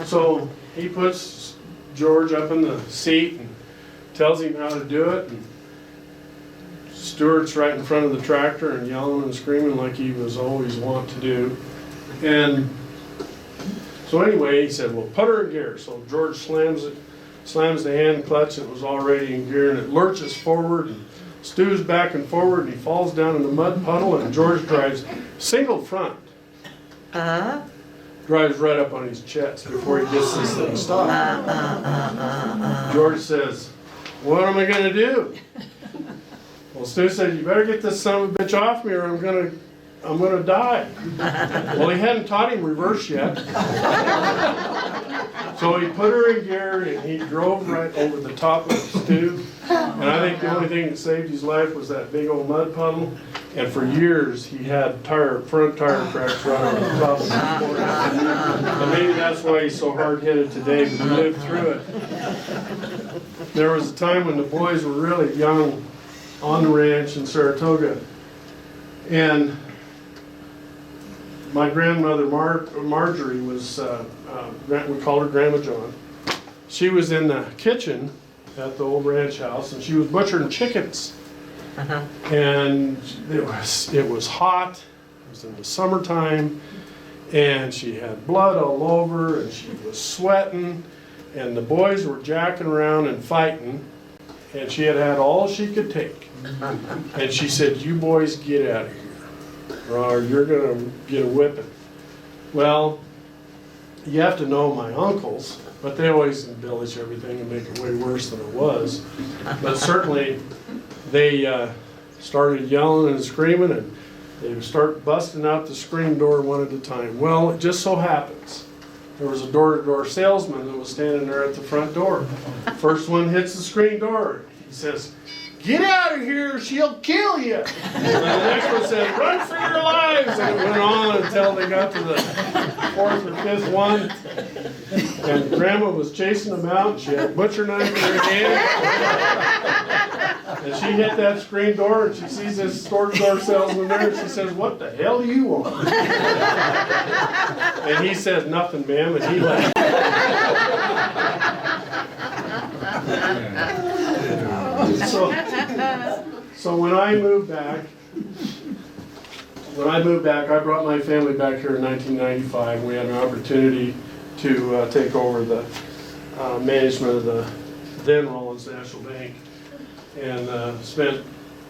So he puts George up in the seat and tells him how to do it. And Stuart's right in front of the tractor and yelling and screaming like he was always wont to do. And so anyway, he said, well, put her in gear. So George slams the hand clutch, and it was already in gear, and it lurches forward, and Stu's back and forward, and he falls down in the mud puddle, and George drives single front. Drives right up on his chest before he gets this thing stopped. George says, what am I gonna do? Well, Stu said, you better get this son of a bitch off me or I'm gonna die. Well, he hadn't taught him reverse yet. So he put her in gear and he drove right over the top of Stu. And I think the only thing that saved his life was that big old mud puddle. And for years he had front tire tracks right over the top of his forehead. And maybe that's why he's so hard-headed today, but he lived through it. There was a time when the boys were really young on the ranch in Saratoga. And my grandmother Marjorie was, we called her Grandma John. She was in the kitchen at the old ranch house, and she was butchering chickens. And it was hot. It was in the summertime, and she had blood all over, and she was sweating, and the boys were jacking around and fighting, and she had all she could take. And she said, "You boys get out of here, or you're gonna get a whipping." Well, you have to know my uncles, but they always embellish everything and make it way worse than it was. But certainly, they started yelling and screaming, and they would start busting out the screen door one at a time. Well, it just so happens there was a door-to-door salesman that was standing there at the front door. First one hits the screen door. He says, "Get out of here, she'll kill you." And the next one said, "Run for your lives." And it went on until they got to the fourth or fifth one. And Grandma was chasing them out, and she had a butcher knife in her hand. And she hit that screen door, and she sees this door salesman there, and she says, "What the hell do you want?" And he says, "Nothing, ma'am," and he left. So when I moved back, I brought my family back here in 1995. We had an opportunity to take over the management of the then Rollins National Bank, and spent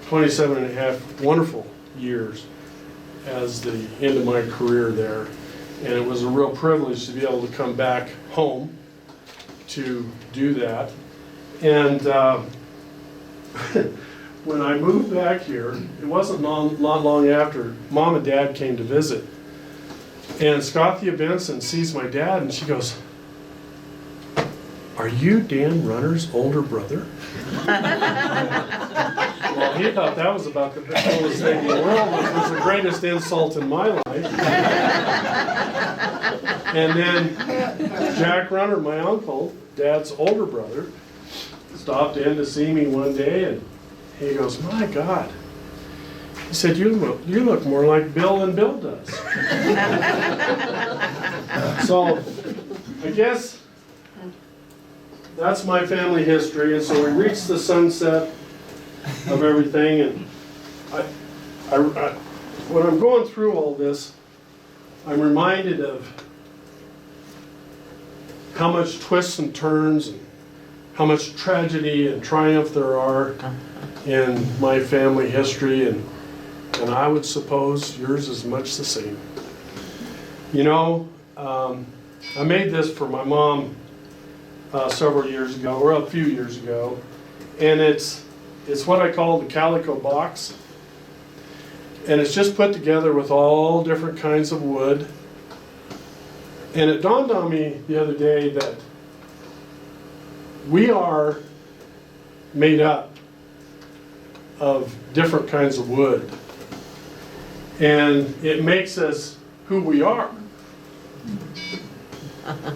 27 and a half wonderful years as the end of my career there. And it was a real privilege to be able to come back home to do that. And when I moved back here, it wasn't not long after, Mom and Dad came to visit. And Scothia Benson sees my dad, and she goes, "Are you Dan Runner's older brother?" Well, he thought that was about the coolest thing in the world, which was the greatest insult in my life. And then Jack Runner, my uncle, Dad's older brother, stopped in to see me one day, and he goes, "My God," he said, you look more like Bill than Bill does." So I guess that's my family history. And so we reached the sunset of everything, and when I'm going through all this, I'm reminded of how much twists and turns and how much tragedy and triumph there are in my family history, and I would suppose yours is much the same. You know, I made this for my mom several years ago, or a few years ago, and it's what I call the calico box, and it's just put together with all different kinds of wood. And it dawned on me the other day that we are made up of different kinds of wood. And it makes us who we are.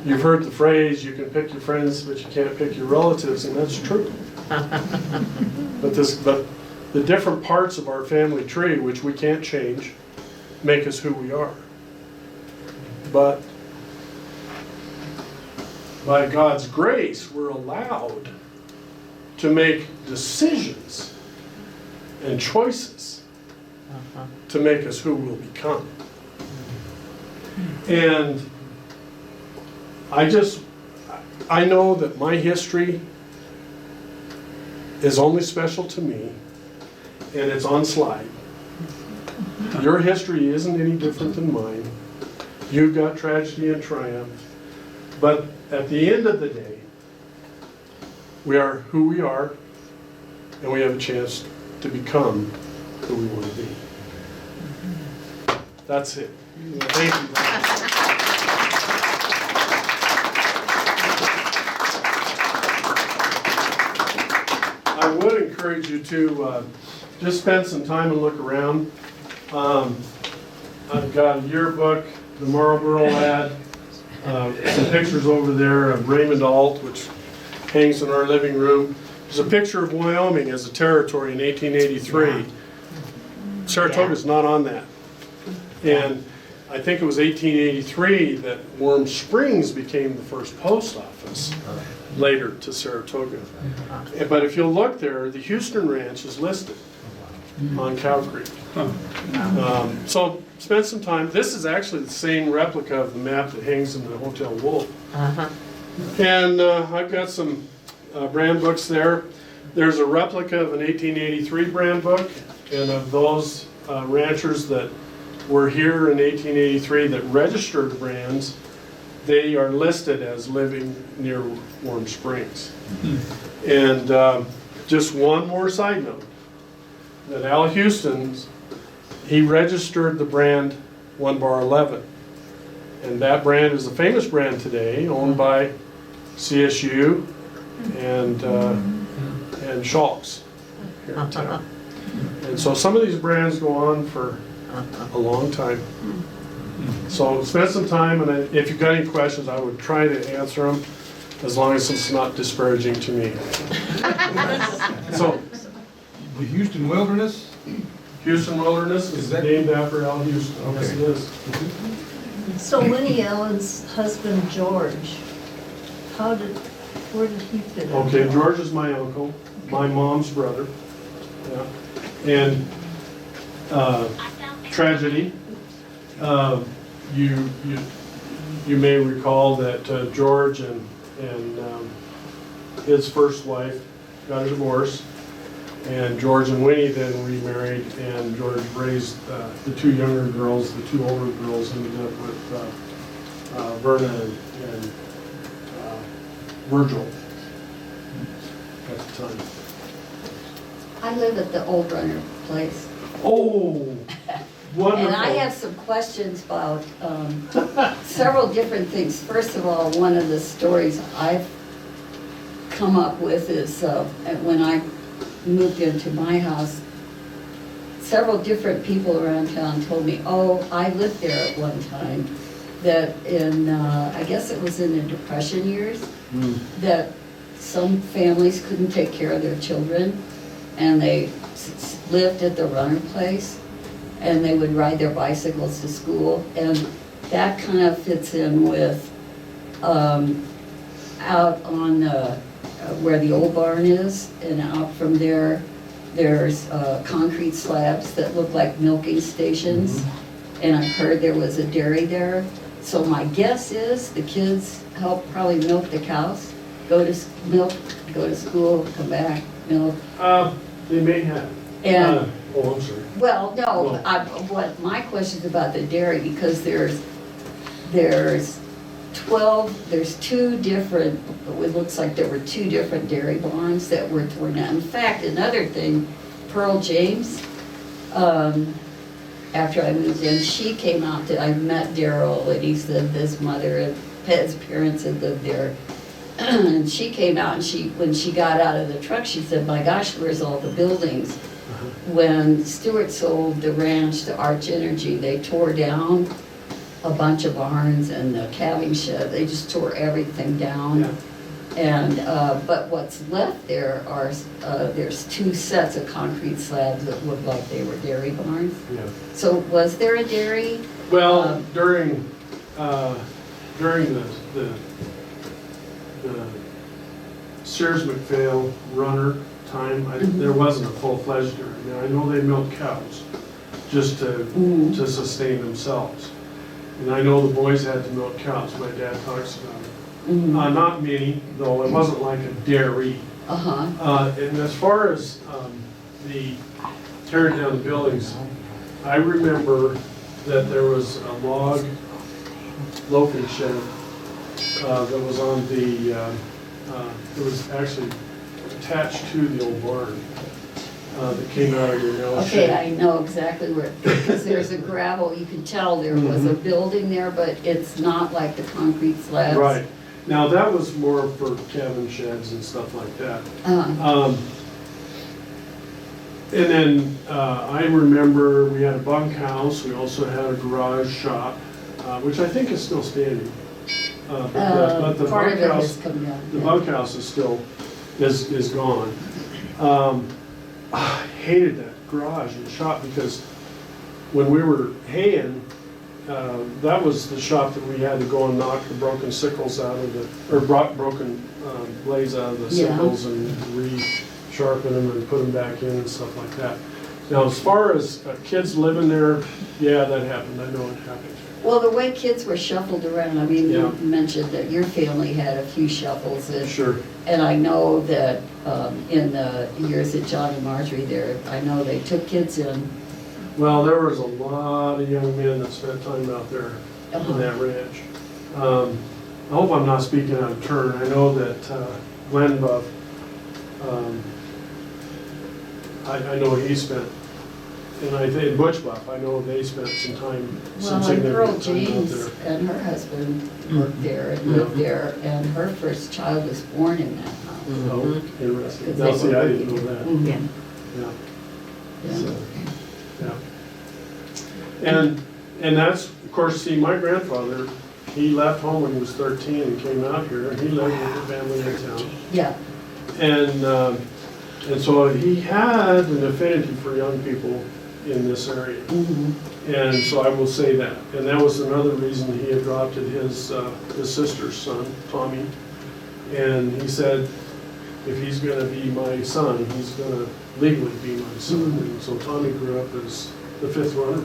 You've heard the phrase, you can pick your friends, but you can't pick your relatives, and that's true. But the different parts of our family tree, which we can't change, make us who we are. But by God's grace, we're allowed to make decisions and choices to make us who we'll become. And I know that my history is only special to me, and it's on slide. Your history isn't any different than mine. You've got tragedy and triumph. But at the end of the day, we are who we are, and we have a chance to become who we want to be. That's it. Thank you. I would encourage you to just spend some time and look around. I've got a yearbook, the Marlboro ad, some pictures over there of Raymond Alt, which hangs in our living room. There's a picture of Wyoming as a territory in 1883. Saratoga's not on that. And I think it was 1883 that Warm Springs became the first post office, later to Saratoga. But if you'll look there, the Houston Ranch is listed on Cow Creek. So spend some time. This is actually the same replica of the map that hangs in the Hotel Wolf. And I've got some brand books there. There's a replica of an 1883 brand book, and of those ranchers that were here in 1883 that registered brands, they are listed as living near Warm Springs. And just one more side note, that Al Houston, he registered the brand 1 Bar 11. And that brand is a famous brand today, owned by CSU and Schultz here in town. And so some of these brands go on for a long time. So spend some time, and if you've got any questions, I would try to answer them, as long as it's not disparaging to me. So, The Houston Wilderness? Houston Wilderness is named after Al Houston. Okay. Yes, it is. So Winnie Allen's husband, George, where did he fit in? Okay, George is my uncle, my mom's brother. Yeah. And tragedy. You may recall that George and his first wife got a divorce, and George and Winnie then remarried, and George raised the two younger girls. The two older girls ended up with Verna and Virgil at the time. I live at the Old Runner place. Oh, wonderful. And I have some questions about several different things. First of all, one of the stories I've come up with is when I moved into my house, several different people around town told me, oh, I lived there at one time, that in, I guess it was in the Depression years, that some families couldn't take care of their children, and they lived at the Runner place, and they would ride their bicycles to school, and that kind of fits in with out on where the old barn is, and out from there, there's concrete slabs that look like milking stations, and I heard there was a dairy there. So my guess is the kids help probably milk the cows, go to school, come back, milk. They may have. And Oh, I'm sorry. well, no, Well- what my question is about the dairy, because there's two different, it looks like there were two different dairy barns that were torn down. In fact, another thing, Pearl James, after I moved in, she came out I met Daryl, and he said his mother and his parents had lived there. And she came out, and when she got out of the truck, she said, my gosh, where's all the buildings? when Stewart sold the ranch to Arch Energy, they tore down a bunch of barns and the calving shed. They just tore everything down. Yeah. And, but what's left there are, there's 2 sets of concrete slabs that look like they were dairy barns. Yeah. So was there a dairy? Well, during the Sears McPhail runner time, there wasn't a full-fledged dairy. Now, I know they milked cows just to sustain themselves. And I know the boys had to milk cows, my dad talks about it. Not many, though, it wasn't like a dairy. And as far as the tearing down the buildings, I remember that there was a log loafing shed that was on the, it was actually attached to the old barn that came out of your now Okay, shed. I know exactly where, because there's a gravel, you can tell there was a building there, but it's not like the concrete slabs. Right. Now, that was more for cabin sheds and stuff like that. And then I remember we had a bunkhouse, we also had a garage shop, which I think is still standing. But the Part of it has bunkhouse, come down. the bunkhouse is still, is gone. I hated that garage and shop because when we were haying, that was the shop that we had to go and knock the broken sickles out of the, or broken blades out of the Yeah. sickles and re-sharpen them and put them back in and stuff like that. Now, as far as kids living there, yeah, that happened. I know it happened. Well, the way kids were shuffled around, I mean, you Yeah. mentioned that your family had a few shuffles, Sure. and I know that in the years that John and Marjorie there, I know they took kids in. Well, there was a lot of young men that spent time out there on that ranch. I hope I'm not speaking out of turn. I know that Glenn Buff, I know he spent, and I think Butch Buff, I know they spent some time, some Well, and Earl significant time out James there. and her husband worked there and lived there, and her first child was born in that house. Oh, interesting. Because Now, they see, were I didn't working. know that. Mhm. Yeah. Yeah. So, yeah. And that's, of course, see, my grandfather, he left home when he was 13 and came out here, and he lived with the family in town. Yeah, And so he had an affinity for young people in this area. And so I will say that. And that was another reason he adopted his sister's son, Tommy. And he said, if he's gonna be my son, he's gonna legally be my son. And so Tommy grew up as the 5th runner.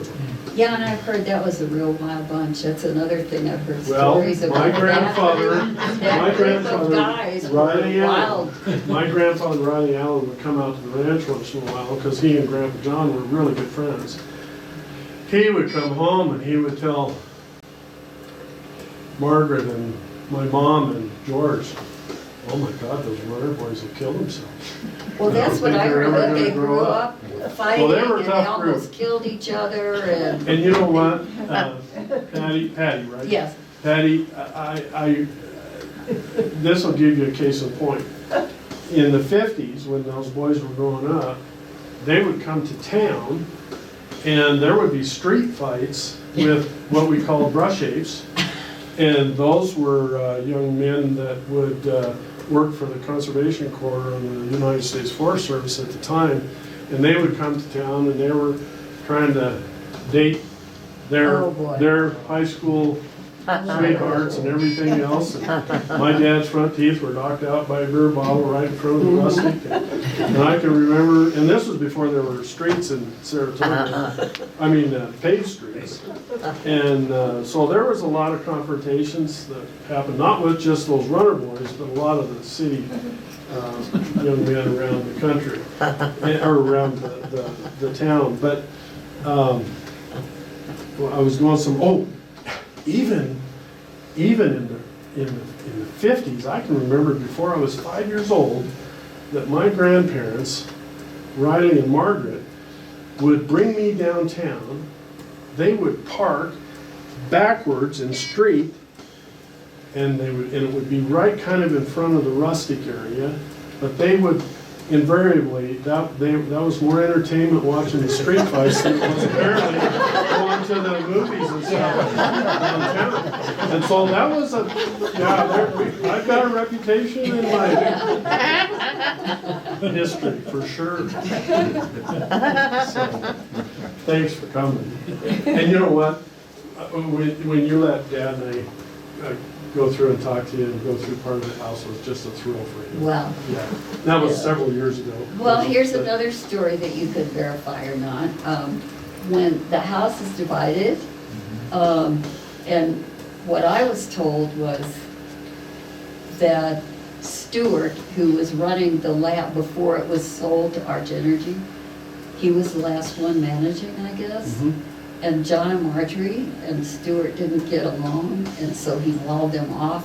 yeah, and I've heard that was a real wild bunch. That's another thing I've heard Well, stories about. my grandfather, That group of guys were Riley Allen, wild. my grandfather Riley Allen would come out to the ranch once in a while because he and Grandpa John were really good friends. He would come home and he would tell Margaret and my mom and George, oh my God, those runner boys have killed themselves. Well, that's what I heard, that they grew up fighting Well, they were a and they tough group. almost killed each other and, And you know what, Patty, right? yes. Patty, this will give you a case in point. In the 50s, when those boys were growing up, they would come to town and there would be street fights with what we call brush apes. And those were young men that would work for the Conservation Corps and the United States Forest Service at the time. And they would come to town and they were trying to date Oh, boy. their high school sweethearts and everything else. And my dad's front teeth were knocked out by a beer bottle right in front of the rustic. And I can remember, and this was before there were streets in Saratoga. I mean, paved streets. And so there was a lot of confrontations that happened, not with just those runner boys, but a lot of the city young men around the country, or around the town. But well, I was going even in the 50s, I can remember before I was 5 years old, that my grandparents, Riley and Margaret, would bring me downtown. They would park backwards in street, and it would be right kind of in front of the rustic area, but they would invariably, that was more entertainment watching the street fights than it was apparently going to the movies and stuff downtown. And so that was I've got a reputation in my history for sure. So, thanks for coming. And you know what? When you let Dad and I go through and talk to you and go through part of the house, it was just a thrill for you. Well, Yeah, that was several years ago. well, here's But- another story that you could verify or not. When the house is divided, and what I was told was that Stewart, who was running the lab before it was sold to Arch Energy, he was the last one managing, I guess. Mhm. And John and Marjorie and Stewart didn't get along, and so he walled them off.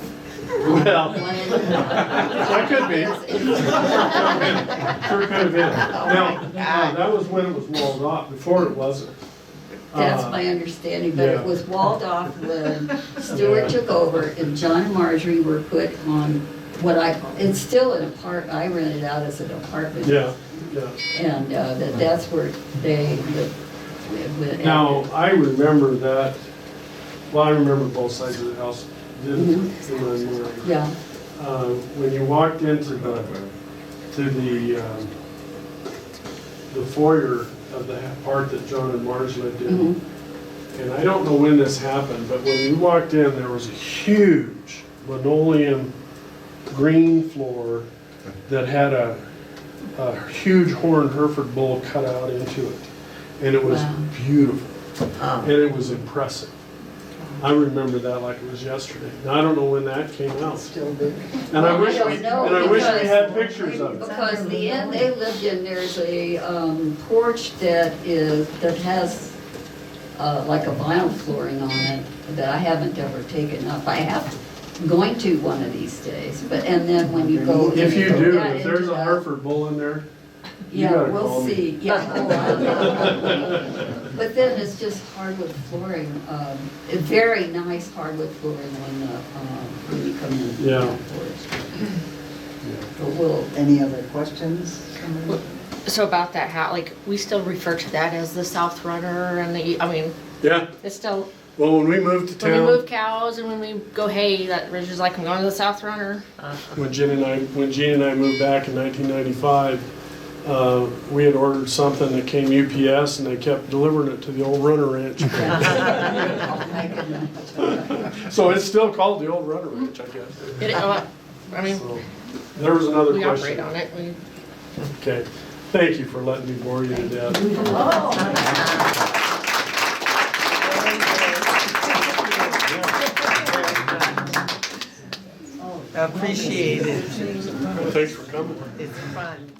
Well, One of them- that could be. Sure could have been. Now, that was when it was walled off, before it wasn't. That's my understanding, but yeah. it was walled off when Stewart took over and John and Marjorie were put on it's still an apartment, I rent it out as an apartment. Yeah, yeah. And that's where they lived. Now, I remember that, well, I remember both sides of the house, didn't in my memory. Yeah, When you walked into the foyer of the part that John and Marge lived in, and I don't know when this happened, but when you walked in, there was a huge linoleum green floor that had a huge horned Hereford bull cut out into it. And it was Wow. beautiful, and it was impressive. I remember that like it was yesterday. Now, I don't know when that came out. Still do. And I Well, I wish don't we know, had because- pictures of it. because the inn they lived in, there's a porch that has like a vinyl flooring on it that I haven't ever taken up. I have, going to one of these days, and then when you go. If you go do, down if there's into a the- Hereford bull in there, you Yeah, gotta we'll call me. see, yeah. But then it's just hardwood flooring, a very nice hardwood flooring when you come in. Yeah. afterwards. But we'll, Any other questions? So about that, how, like, we still refer to that as the South Runner and Yeah, it's still, well, when we moved to when we move town, cows and when we go hay, that Ridge is like, I'm going to the South Runner. when Gene and I moved back in 1995, we had ordered something that came UPS and they kept delivering it to the old Runner Ranch. I can, So it's still called the old Runner Ranch, I guess. So, there was another We question. operate on it. Okay, thank you for letting me bore you to death. Appreciate it. Thanks for coming. It's fun.